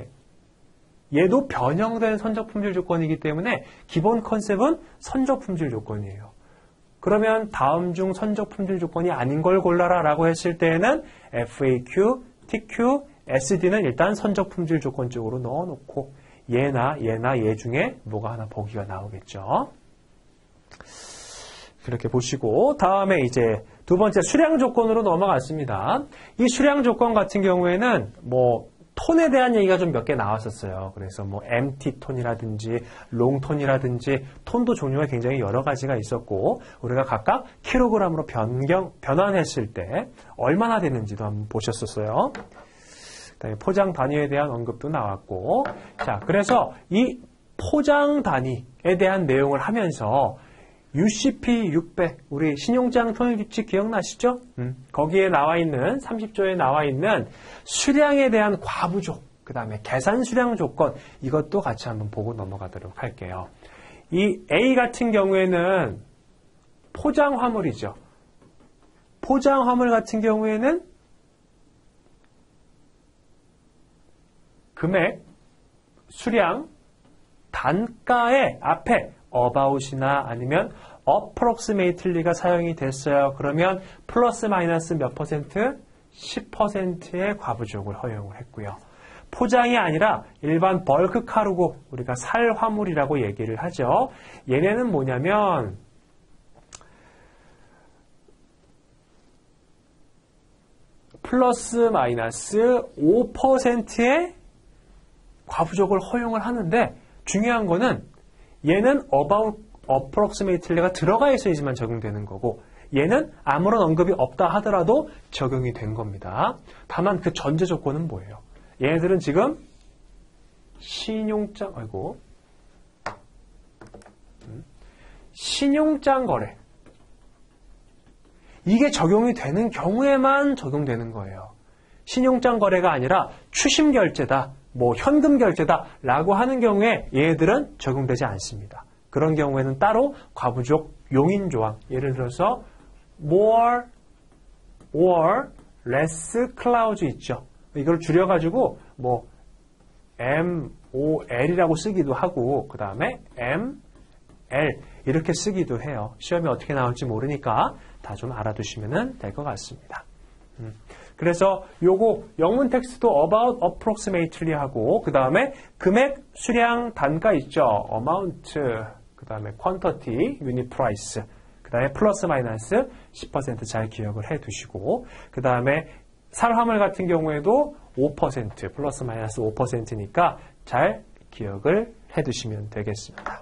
얘도 변형된 선적 품질 조건이기 때문에 기본 컨셉은 선적 품질 조건이에요. 그러면 다음 중 선적 품질 조건이 아닌 걸 골라라 라고 했을 때에는 FAQ, TQ, SD는 일단 선적 품질 조건 쪽으로 넣어놓고 얘나 얘 중에 뭐가 하나 보기가 나오겠죠. 그렇게 보시고 다음에 이제 두 번째 수량 조건으로 넘어갔습니다. 이 수량 조건 같은 경우에는 뭐 톤에 대한 얘기가 좀 몇 개 나왔었어요. 그래서 뭐 MT 톤이라든지 롱 톤이라든지 톤도 종류가 굉장히 여러 가지가 있었고 우리가 각각 킬로그램으로 변환했을 때 얼마나 되는지도 한번 보셨었어요. 그다음에 포장 단위에 대한 언급도 나왔고 자 그래서 이 포장 단위에 대한 내용을 하면서 UCP 600 우리 신용장 통일규칙 기억나시죠? 거기에 나와 있는 30조에 나와 있는 수량에 대한 과부족 그 다음에 계산 수량 조건 이것도 같이 한번 보고 넘어가도록 할게요. 이 A 같은 경우에는 포장 화물이죠. 포장 화물 같은 경우에는 금액, 수량, 단가의 앞에 about이나 아니면 approximately가 사용이 됐어요. 그러면 플러스 마이너스 몇 퍼센트? 10%의 과부족을 허용을 했고요. 포장이 아니라 일반 벌크 카르고 우리가 살 화물이라고 얘기를 하죠. 얘네는 뭐냐면 플러스 마이너스 5%의 과부족을 허용을 하는데 중요한 거는 얘는 about approximately가 들어가 있어야지만 적용되는 거고 얘는 아무런 언급이 없다 하더라도 적용이 된 겁니다. 다만 그 전제 조건은 뭐예요? 얘네들은 지금 신용장 거래 이게 적용이 되는 경우에만 적용되는 거예요. 신용장 거래가 아니라 추심 결제다, 뭐 현금 결제다 라고 하는 경우에 얘네들은 적용되지 않습니다. 그런 경우에는 따로 과부족 용인 조항, 예를 들어서 more or less clause 있죠. 이걸 줄여가지고 뭐 MOL이라고 쓰기도 하고 그 다음에 ML 이렇게 쓰기도 해요. 시험이 어떻게 나올지 모르니까 다 좀 알아두시면 될 것 같습니다. 그래서 요거 영문 텍스트도 about approximately 하고 그 다음에 금액, 수량, 단가 있죠. amount, 그 다음에 quantity, unit price, 그 다음에 플러스 마이너스 10% 잘 기억을 해 두시고 그 다음에 살화물 같은 경우에도 5% 플러스 마이너스 5%니까 잘 기억을 해 두시면 되겠습니다.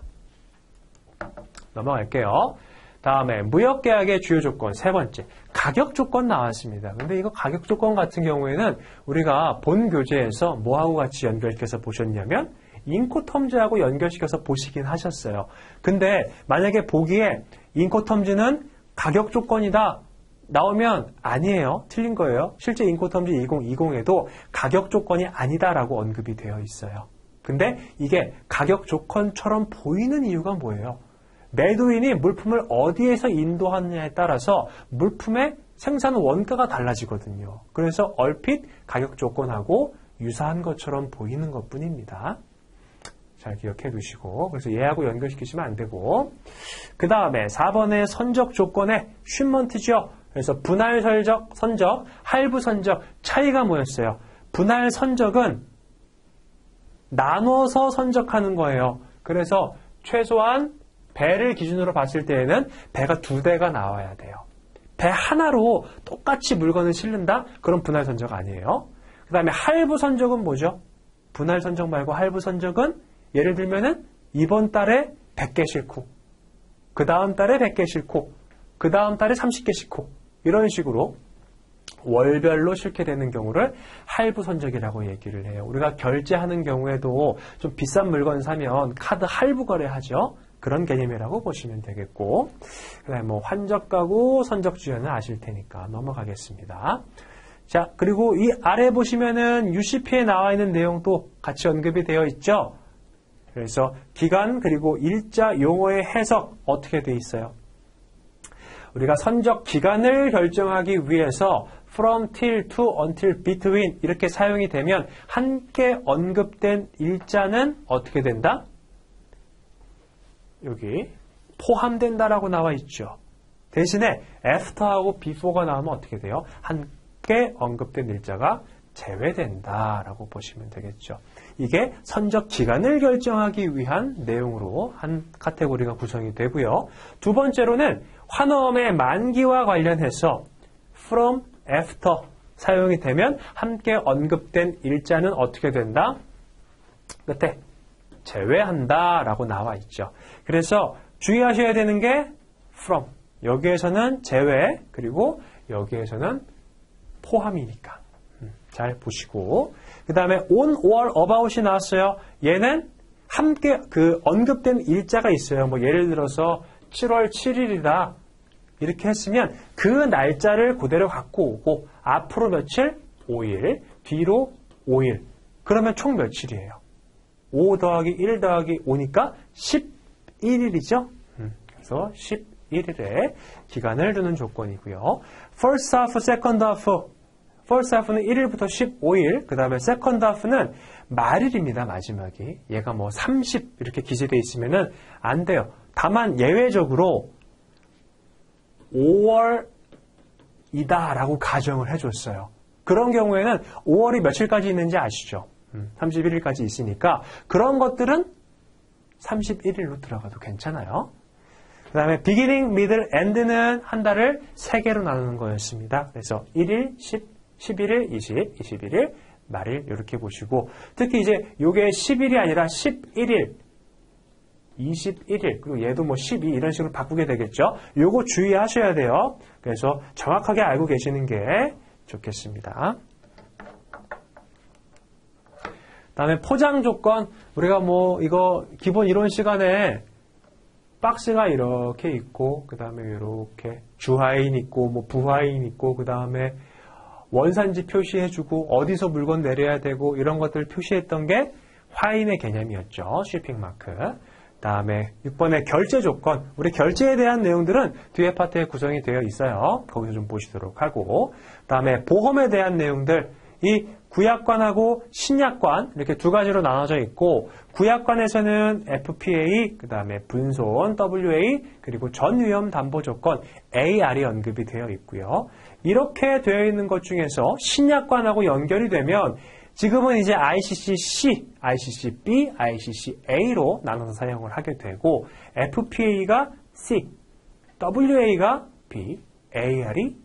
넘어갈게요. 다음에 무역계약의 주요 조건 세 번째 가격 조건 나왔습니다. 근데 이거 가격 조건 같은 경우에는 우리가 본 교재에서 뭐하고 같이 연결시켜서 보셨냐면 인코텀즈하고 연결시켜서 보시긴 하셨어요. 근데 만약에 보기에 인코텀즈는 가격 조건이다 나오면 아니에요. 틀린 거예요. 실제 인코텀즈 2020에도 가격 조건이 아니다라고 언급이 되어 있어요. 근데 이게 가격 조건처럼 보이는 이유가 뭐예요? 매도인이 물품을 어디에서 인도하느냐에 따라서 물품의 생산 원가가 달라지거든요. 그래서 얼핏 가격 조건하고 유사한 것처럼 보이는 것뿐입니다. 잘 기억해 두시고, 그래서 얘하고 연결시키시면 안 되고, 그 다음에 4번의 선적 조건의 쉰먼트죠. 그래서 분할 선적, 할부 선적, 차이가 뭐였어요? 분할 선적은 나눠서 선적하는 거예요. 그래서 최소한 배를 기준으로 봤을 때에는 배가 2대가 나와야 돼요. 배 하나로 똑같이 물건을 실른다? 그럼 분할 선적 아니에요. 그 다음에 할부 선적은 뭐죠? 분할 선적 말고 할부 선적은 예를 들면은 이번 달에 100개 싣고, 그 다음 달에 100개 싣고, 그 다음 달에 30개 싣고, 이런 식으로 월별로 싣게 되는 경우를 할부 선적이라고 얘기를 해요. 우리가 결제하는 경우에도 좀 비싼 물건 사면 카드 할부 거래하죠. 그런 개념이라고 보시면 되겠고, 그 다음에 뭐 환적가구, 선적주연은 아실 테니까 넘어가겠습니다. 자, 그리고 이 아래 보시면은 UCP에 나와 있는 내용도 같이 언급이 되어 있죠. 그래서 기간 그리고 일자 용어의 해석 어떻게 되어 있어요? 우리가 선적 기간을 결정하기 위해서 from, till, to, until, between 이렇게 사용이 되면 함께 언급된 일자는 어떻게 된다? 여기 포함된다라고 나와 있죠. 대신에 after하고 before가 나오면 어떻게 돼요? 함께 언급된 일자가 제외된다라고 보시면 되겠죠. 이게 선적 기간을 결정하기 위한 내용으로 한 카테고리가 구성이 되고요. 두 번째로는 환엄의 만기와 관련해서 from, after 사용이 되면 함께 언급된 일자는 어떻게 된다? 끝에 제외한다라고 나와 있죠. 그래서 주의하셔야 되는 게 from, 여기에서는 제외, 그리고 여기에서는 포함이니까 잘 보시고, 그 다음에 on or about이 나왔어요. 얘는 함께 그 언급된 일자가 있어요. 뭐 예를 들어서 7월 7일이다 이렇게 했으면 그 날짜를 그대로 갖고 오고 앞으로 며칠? 5일, 뒤로 5일. 그러면 총 며칠이에요? 5 더하기 1 더하기 5니까 11일이죠. 그래서 11일에 기간을 두는 조건이고요. First half, second half. First half는 1일부터 15일, 그 다음에 second half는 말일입니다, 마지막이. 얘가 뭐 30 이렇게 기재되어 있으면은 안 돼요. 다만 예외적으로 5월이다라고 가정을 해줬어요. 그런 경우에는 5월이 며칠까지 있는지 아시죠? 31일까지 있으니까 그런 것들은 31일로 들어가도 괜찮아요. 그 다음에 beginning, middle, end는 한 달을 3개로 나누는 거였습니다. 그래서 1일, 11일, 20, 21일, 말일 이렇게 보시고, 특히 이제 요게 10일이 아니라 11일, 21일, 그리고 얘도 뭐 12 이런 식으로 바꾸게 되겠죠. 요거 주의하셔야 돼요. 그래서 정확하게 알고 계시는 게 좋겠습니다. 다음에 포장 조건, 우리가 뭐 이거 기본 이론 시간에 박스가 이렇게 있고, 그 다음에 이렇게 주하인 있고, 뭐 부하인 있고, 그 다음에 원산지 표시해주고, 어디서 물건 내려야 되고, 이런 것들을 표시했던 게 화인의 개념이었죠. 쉬핑 마크. 다음에 6번의 결제 조건. 우리 결제에 대한 내용들은 뒤에 파트에 구성이 되어 있어요. 거기서 좀 보시도록 하고. 다음에 보험에 대한 내용들. 이 구약관하고 신약관 이렇게 두 가지로 나눠져 있고, 구약관에서는 FPA, 그 다음에 분손 WA, 그리고 전위험 담보 조건 AR이 언급이 되어 있고요. 이렇게 되어 있는 것 중에서 신약관하고 연결이 되면 지금은 이제 ICC-C, ICC-B, ICC-A로 나눠서 사용을 하게 되고, FPA가 C, WA가 B, AR이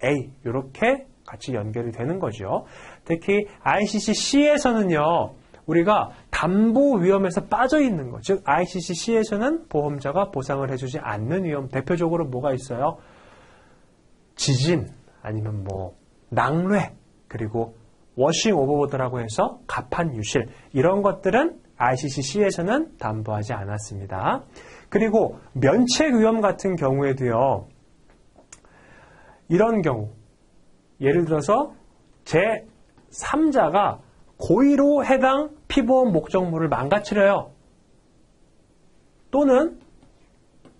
A 이렇게 같이 연결이 되는 거죠. 특히 ICC-C에서는요, 우리가 담보 위험에서 빠져 있는 거, 즉 ICC-C에서는 보험자가 보상을 해주지 않는 위험, 대표적으로 뭐가 있어요? 지진, 아니면 뭐 낙뢰, 그리고 워싱 오버보드라고 해서 가판 유실, 이런 것들은 ICC-C에서는 담보하지 않았습니다. 그리고 면책 위험 같은 경우에도요, 이런 경우, 예를 들어서 제3자가 고의로 해당 피보험 목적물을 망가뜨려요. 또는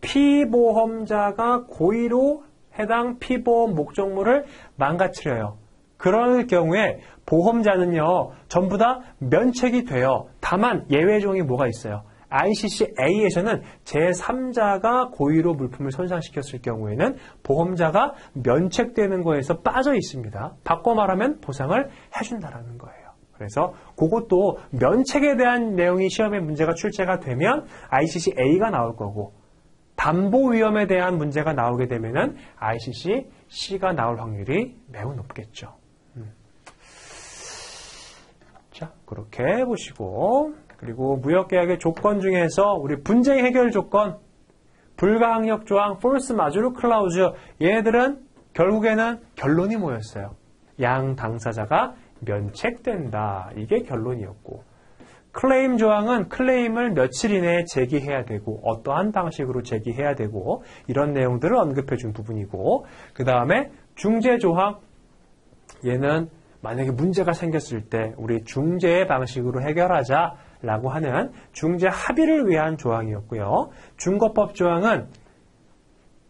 피보험자가 고의로 해당 피보험 목적물을 망가뜨려요. 그럴 경우에 보험자는요, 전부 다 면책이 돼요. 다만 예외 조항이 뭐가 있어요? ICCA에서는 제3자가 고의로 물품을 손상시켰을 경우에는 보험자가 면책되는 거에서 빠져 있습니다. 바꿔 말하면 보상을 해준다라는 거예요. 그래서 그것도 면책에 대한 내용이 시험에 문제가 출제가 되면 ICCA가 나올 거고 담보 위험에 대한 문제가 나오게 되면은 ICCC가 나올 확률이 매우 높겠죠. 자, 그렇게 해보시고 그리고 무역계약의 조건 중에서 우리 분쟁 해결 조건, 불가항력 조항, force majeure clause 얘네들은 결국에는 결론이 뭐였어요? 양 당사자가 면책된다. 이게 결론이었고 클레임 조항은 클레임을 며칠 이내에 제기해야 되고 어떠한 방식으로 제기해야 되고 이런 내용들을 언급해 준 부분이고 그 다음에 중재 조항 얘는 만약에 문제가 생겼을 때 우리 중재의 방식으로 해결하자라고 하는 중재 합의를 위한 조항이었고요. 중거법 조항은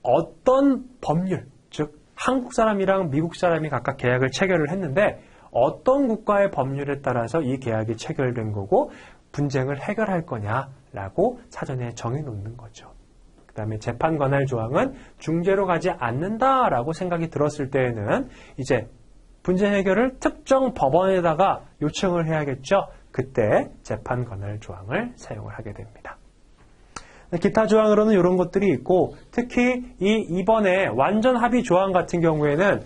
어떤 법률, 즉 한국 사람이랑 미국 사람이 각각 계약을 체결을 했는데 어떤 국가의 법률에 따라서 이 계약이 체결된 거고 분쟁을 해결할 거냐라고 사전에 정해놓는 거죠. 그 다음에 재판 관할 조항은 중재로 가지 않는다라고 생각이 들었을 때에는 이제 분쟁 해결을 특정 법원에다가 요청을 해야겠죠. 그때 재판 관할 조항을 사용을 하게 됩니다. 기타 조항으로는 이런 것들이 있고 특히 이번에 완전 합의 조항 같은 경우에는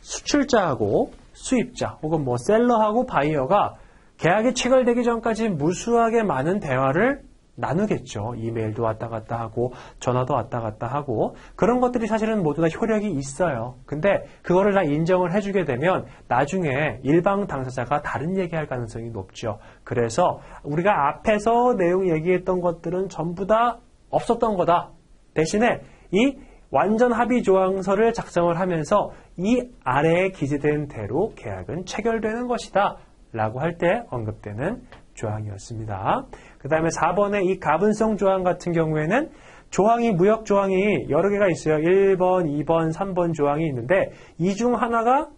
수출자하고 수입자 혹은 뭐 셀러하고 바이어가 계약이 체결되기 전까지 무수하게 많은 대화를 나누겠죠. 이메일도 왔다 갔다 하고 전화도 왔다 갔다 하고 그런 것들이 사실은 모두 다 효력이 있어요. 근데 그거를 다 인정을 해주게 되면 나중에 일방 당사자가 다른 얘기할 가능성이 높죠. 그래서 우리가 앞에서 내용 얘기했던 것들은 전부 다 없었던 거다. 대신에 이 완전 합의 조항서를 작성을 하면서 이 아래에 기재된 대로 계약은 체결되는 것이다 라고 할 때 언급되는 조항이었습니다. 그 다음에 4번의 이 가분성 조항 같은 경우에는 조항이 무역 조항이 여러 개가 있어요. 1번, 2번, 3번 조항이 있는데 이 중 하나가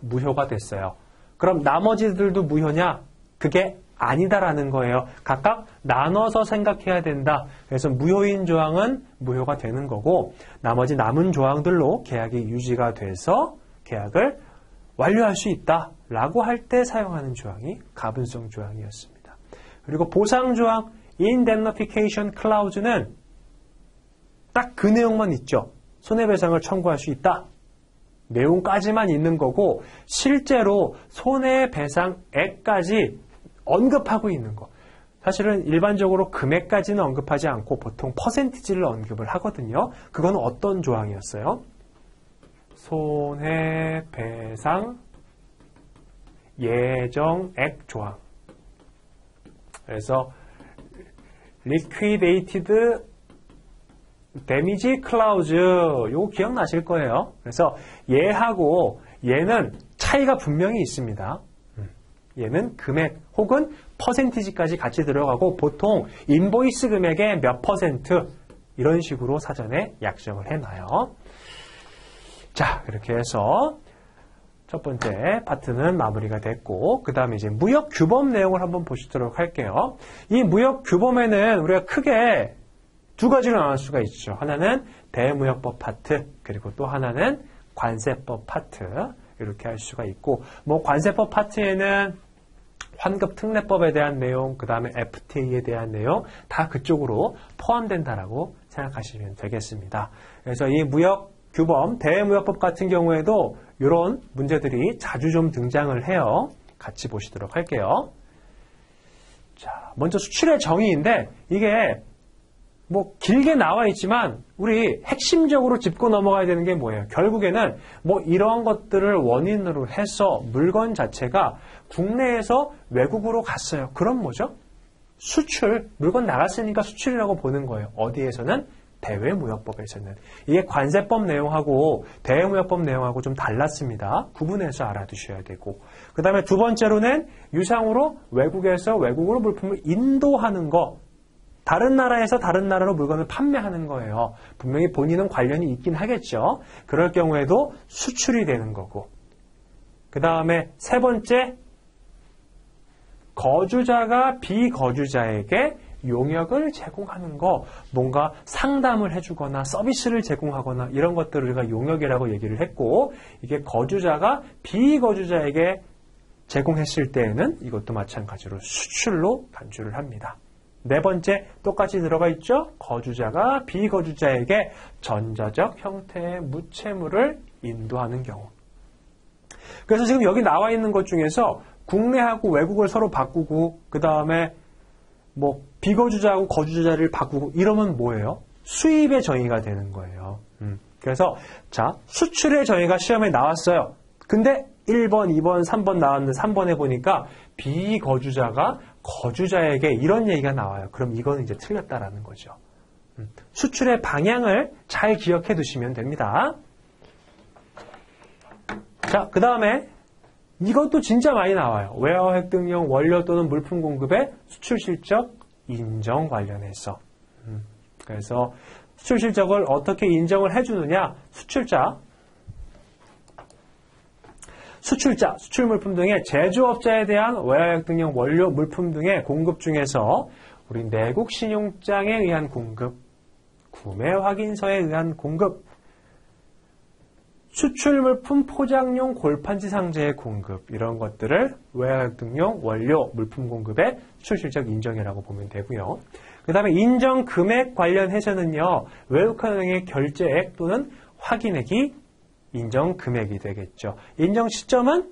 무효가 됐어요. 그럼 나머지들도 무효냐? 그게 아니다라는 거예요. 각각 나눠서 생각해야 된다. 그래서 무효인 조항은 무효가 되는 거고 나머지 남은 조항들로 계약이 유지가 돼서 계약을 완료할 수 있다라고 할 때 사용하는 조항이 가분성 조항이었습니다. 그리고 보상 조항 indemnification clause는 딱 그 내용만 있죠. 손해배상을 청구할 수 있다. 내용까지만 있는 거고 실제로 손해배상액까지 언급하고 있는 거. 사실은 일반적으로 금액까지는 언급하지 않고 보통 퍼센티지를 언급을 하거든요. 그건 어떤 조항이었어요? 손해배상 예정액 조항. 그래서 liquidated damage clause 요거 기억나실 거예요. 그래서 얘하고 얘는 차이가 분명히 있습니다. 얘는 금액 혹은 퍼센티지까지 같이 들어가고 보통 인보이스 금액의 몇 퍼센트 이런 식으로 사전에 약정을 해놔요. 자, 이렇게 해서 첫 번째 파트는 마무리가 됐고 그 다음에 이제 무역 규범 내용을 한번 보시도록 할게요. 이 무역 규범에는 우리가 크게 두 가지로 나눌 수가 있죠. 하나는 대무역법 파트 그리고 또 하나는 관세법 파트 이렇게 할 수가 있고 뭐 관세법 파트에는 환급 특례법에 대한 내용, 그 다음에 FTA에 대한 내용 다 그쪽으로 포함된다라고 생각하시면 되겠습니다. 그래서 이 무역 규범, 대무역법 같은 경우에도 이런 문제들이 자주 좀 등장을 해요. 같이 보시도록 할게요. 자, 먼저 수출의 정의인데 이게 뭐 길게 나와 있지만 우리 핵심적으로 짚고 넘어가야 되는 게 뭐예요? 결국에는 뭐 이런 것들을 원인으로 해서 물건 자체가 국내에서 외국으로 갔어요. 그럼 뭐죠? 수출, 물건 나갔으니까 수출이라고 보는 거예요. 어디에서는? 대외무역법에서는. 이게 관세법 내용하고 대외무역법 내용하고 좀 달랐습니다. 구분해서 알아두셔야 되고. 그 다음에 두 번째로는 유상으로 외국에서 외국으로 물품을 인도하는 거. 다른 나라에서 다른 나라로 물건을 판매하는 거예요. 분명히 본인은 관련이 있긴 하겠죠. 그럴 경우에도 수출이 되는 거고. 그 다음에 세 번째, 거주자가 비거주자에게 용역을 제공하는 거, 뭔가 상담을 해주거나 서비스를 제공하거나 이런 것들을 우리가 용역이라고 얘기를 했고, 이게 거주자가 비거주자에게 제공했을 때에는 이것도 마찬가지로 수출로 간주를 합니다. 네 번째, 똑같이 들어가 있죠? 거주자가 비거주자에게 전자적 형태의 무채무를 인도하는 경우. 그래서 지금 여기 나와 있는 것 중에서 국내하고 외국을 서로 바꾸고, 그 다음에 뭐 비거주자하고 거주자를 바꾸고 이러면 뭐예요? 수입의 정의가 되는 거예요. 그래서 자, 수출의 정의가 시험에 나왔어요. 근데 1번, 2번, 3번 나왔는데 3번에 보니까 비거주자가 거주자에게 이런 얘기가 나와요. 그럼 이거는 이제 틀렸다라는 거죠. 수출의 방향을 잘 기억해 두시면 됩니다. 자, 그 다음에 이것도 진짜 많이 나와요. 웨어 획득용 원료 또는 물품 공급의 수출 실적 인정 관련해서. 그래서 수출 실적을 어떻게 인정을 해주느냐? 수출자, 수출 물품 등의 제조업자에 대한 웨어 획득용 원료 물품 등의 공급 중에서 우리 내국 신용장에 의한 공급, 구매 확인서에 의한 공급, 수출물품 포장용 골판지 상자의 공급, 이런 것들을 웨어 획득용 원료 물품 공급의 수출 실적 인정이라고 보면 되고요. 그 다음에 인정 금액 관련해서는요, 외국한 은행의 결제액 또는 확인액이 인정 금액이 되겠죠. 인정 시점은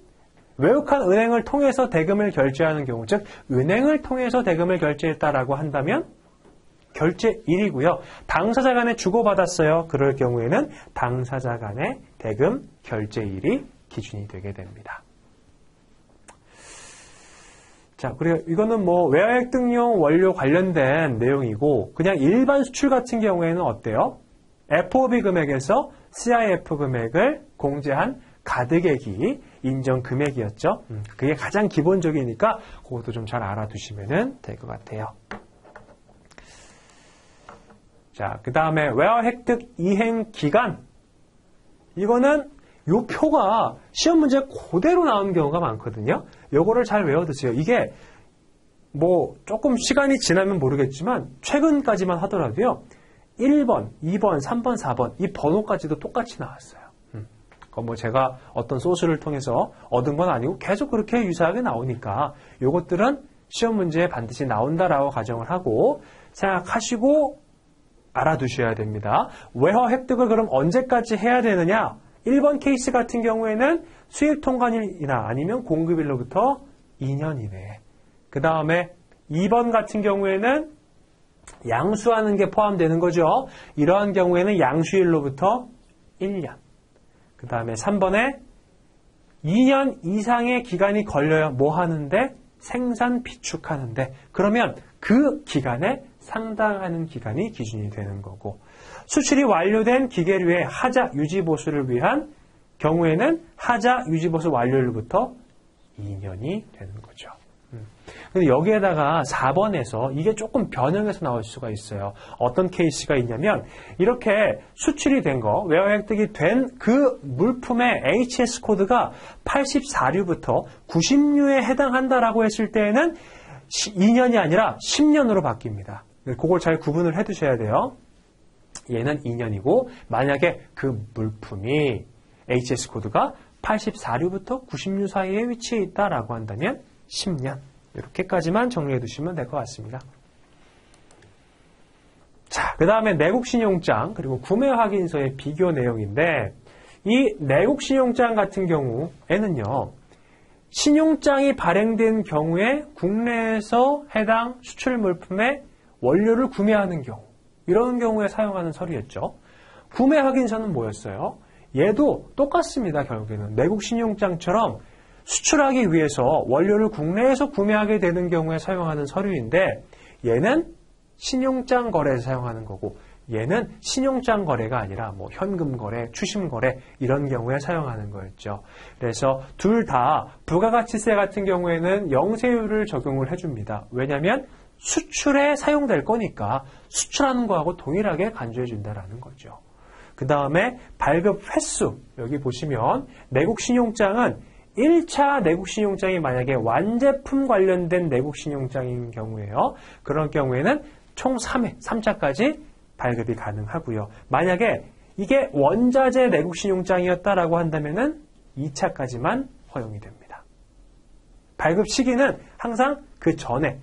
외국한 은행을 통해서 대금을 결제하는 경우, 즉 은행을 통해서 대금을 결제했다라고 한다면 결제일이고요. 당사자 간에 주고받았어요. 그럴 경우에는 당사자 간의 대금 결제일이 기준이 되게 됩니다. 자, 그리고 이거는 뭐 웨어 획득용 원료 관련된 내용이고, 그냥 일반 수출 같은 경우에는 어때요? FOB 금액에서 CIF 금액을 공제한 가득액이 인정 금액이었죠. 그게 가장 기본적이니까 그것도 좀 잘 알아두시면 될 것 같아요. 자, 그 다음에 웨어 획득 이행 기간. 이거는 요 표가 시험 문제 그대로 나오는 경우가 많거든요. 요거를 잘 외워두세요. 이게 뭐 조금 시간이 지나면 모르겠지만 최근까지만 하더라도요. 1번, 2번, 3번, 4번 이 번호까지도 똑같이 나왔어요. 그건 뭐 제가 어떤 소스를 통해서 얻은 건 아니고 계속 그렇게 유사하게 나오니까 요것들은 시험 문제에 반드시 나온다라고 가정을 하고 생각하시고 알아두셔야 됩니다. 웨어 획득을 그럼 언제까지 해야 되느냐? 1번 케이스 같은 경우에는 수입 통관일이나 아니면 공급일로부터 2년 이내에. 그 다음에 2번 같은 경우에는 양수하는 게 포함되는 거죠. 이러한 경우에는 양수일로부터 1년. 그 다음에 3번에 2년 이상의 기간이 걸려요. 뭐 하는데? 생산 비축하는데. 그러면 그 기간에 상당하는 기간이 기준이 되는 거고, 수출이 완료된 기계류의 하자 유지보수를 위한 경우에는 하자 유지보수 완료일부터 2년이 되는 거죠. 근데 여기에다가 4번에서 이게 조금 변형해서 나올 수가 있어요. 어떤 케이스가 있냐면 이렇게 수출이 된 거, 웨어 획득이 된 그 물품의 HS 코드가 84류부터 90류에 해당한다라고 했을 때에는 2년이 아니라 10년으로 바뀝니다. 그걸 잘 구분을 해 두셔야 돼요. 얘는 2년이고 만약에 그 물품이 HS 코드가 84류부터 90류 사이에 위치해 있다라고 한다면 10년. 이렇게까지만 정리해 두시면 될 것 같습니다. 자, 그 다음에 내국신용장 그리고 구매 확인서의 비교 내용인데, 이 내국신용장 같은 경우에는요, 신용장이 발행된 경우에 국내에서 해당 수출 물품의 원료를 구매하는 경우, 이런 경우에 사용하는 서류였죠. 구매 확인서는 뭐였어요? 얘도 똑같습니다. 결국에는 내국신용장처럼 수출하기 위해서 원료를 국내에서 구매하게 되는 경우에 사용하는 서류인데, 얘는 신용장 거래에서 사용하는 거고, 얘는 신용장 거래가 아니라 뭐 현금 거래, 추심 거래 이런 경우에 사용하는 거였죠. 그래서 둘 다 부가가치세 같은 경우에는 영세율을 적용을 해줍니다. 왜냐하면 수출에 사용될 거니까 수출하는 거하고 동일하게 간주해 준다라는 거죠. 그 다음에 발급 횟수, 여기 보시면 내국 신용장은 1차 내국신용장이 만약에 완제품 관련된 내국신용장인 경우에요. 그런 경우에는 총 3차까지 발급이 가능하고요. 만약에 이게 원자재 내국신용장이었다라고 한다면은 2차까지만 허용이 됩니다. 발급 시기는 항상 그 전에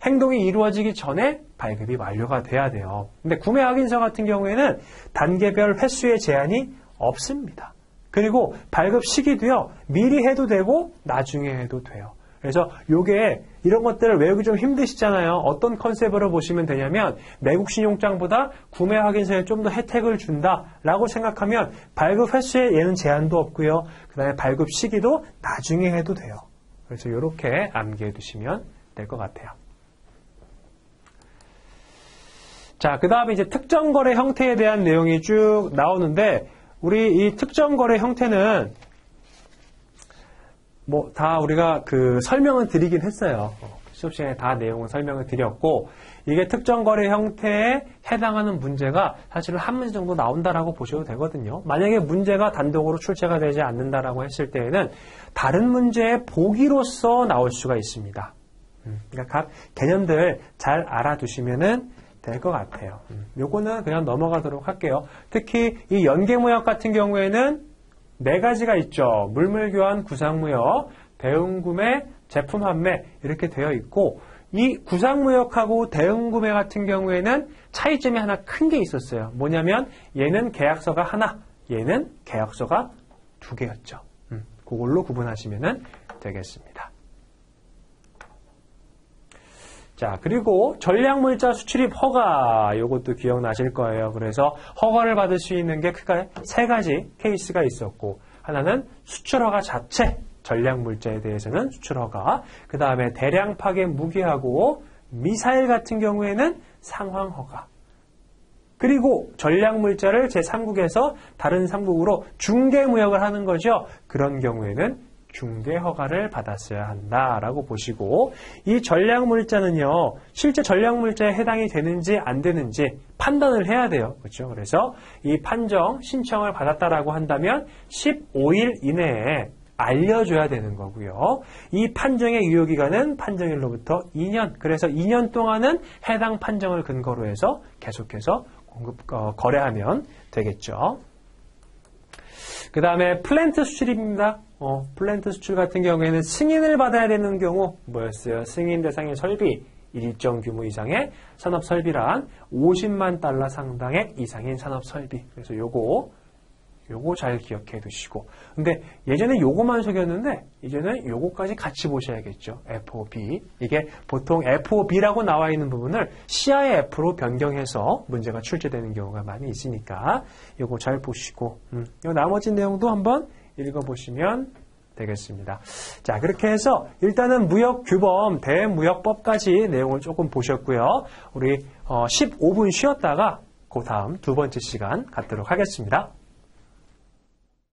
행동이 이루어지기 전에 발급이 완료가 돼야 돼요. 근데 구매 확인서 같은 경우에는 단계별 횟수의 제한이 없습니다. 그리고 발급 시기도요, 미리 해도 되고 나중에 해도 돼요. 그래서 요게 이런 것들을 외우기 좀 힘드시잖아요. 어떤 컨셉으로 보시면 되냐면 내국 신용장보다 구매 확인서에 좀 더 혜택을 준다라고 생각하면 발급 횟수에 얘는 제한도 없고요. 그다음에 발급 시기도 나중에 해도 돼요. 그래서 이렇게 암기해 두시면 될 것 같아요. 자, 그 다음에 이제 특정 거래 형태에 대한 내용이 쭉 나오는데 우리 이 특정 거래 형태는 뭐 다 우리가 그 설명을 드리긴 했어요. 수업 시간에 다 내용을 설명을 드렸고 이게 특정 거래 형태에 해당하는 문제가 사실은 한 문제 정도 나온다라고 보셔도 되거든요. 만약에 문제가 단독으로 출제가 되지 않는다라고 했을 때에는 다른 문제의 보기로서 나올 수가 있습니다. 그러니까 각 개념들 잘 알아두시면은 될 것 같아요. 요거는 그냥 넘어가도록 할게요. 특히 이 연계무역 같은 경우에는 4가지가 있죠. 물물교환, 구상무역, 대응구매, 제품환매 이렇게 되어 있고 이 구상무역하고 대응구매 같은 경우에는 차이점이 하나 큰 게 있었어요. 뭐냐면 얘는 계약서가 하나, 얘는 계약서가 2개였죠. 그걸로 구분하시면 되겠습니다. 자, 그리고 전략물자 수출입 허가, 요것도 기억나실 거예요. 그래서 허가를 받을 수 있는 게 크게 3가지 케이스가 있었고, 하나는 수출 허가 자체, 전략물자에 대해서는 수출 허가, 그 다음에 대량 파괴 무기하고 미사일 같은 경우에는 상황 허가, 그리고 전략물자를 제3국에서 다른 3국으로 중개무역을 하는 거죠. 그런 경우에는 중개 허가를 받았어야 한다라고 보시고 이 전략물자는요. 실제 전략물자에 해당이 되는지 안 되는지 판단을 해야 돼요. 그렇죠? 그래서 이 판정 신청을 받았다라고 한다면 15일 이내에 알려줘야 되는 거고요. 이 판정의 유효기간은 판정일로부터 2년. 그래서 2년 동안은 해당 판정을 근거로 해서 계속해서 거래하면 되겠죠. 그 다음에 플랜트 수출입니다. 플랜트 수출 같은 경우에는 승인을 받아야 되는 경우 뭐였어요? 승인 대상의 설비, 일정 규모 이상의 산업 설비란 50만 달러 상당액 이상인 산업 설비. 그래서 요거 잘 기억해 두시고. 근데 예전에 요거만 속였는데 이제는 요거까지 같이 보셔야겠죠. FOB. 이게 보통 FOB라고 나와 있는 부분을 CI F로 변경해서 문제가 출제되는 경우가 많이 있으니까 요거 잘 보시고 요 나머지 내용도 한번 읽어보시면 되겠습니다. 자, 그렇게 해서 일단은 무역규범, 대무역법까지 내용을 조금 보셨고요. 우리 15분 쉬었다가 그 다음 2번째 시간 갖도록 하겠습니다.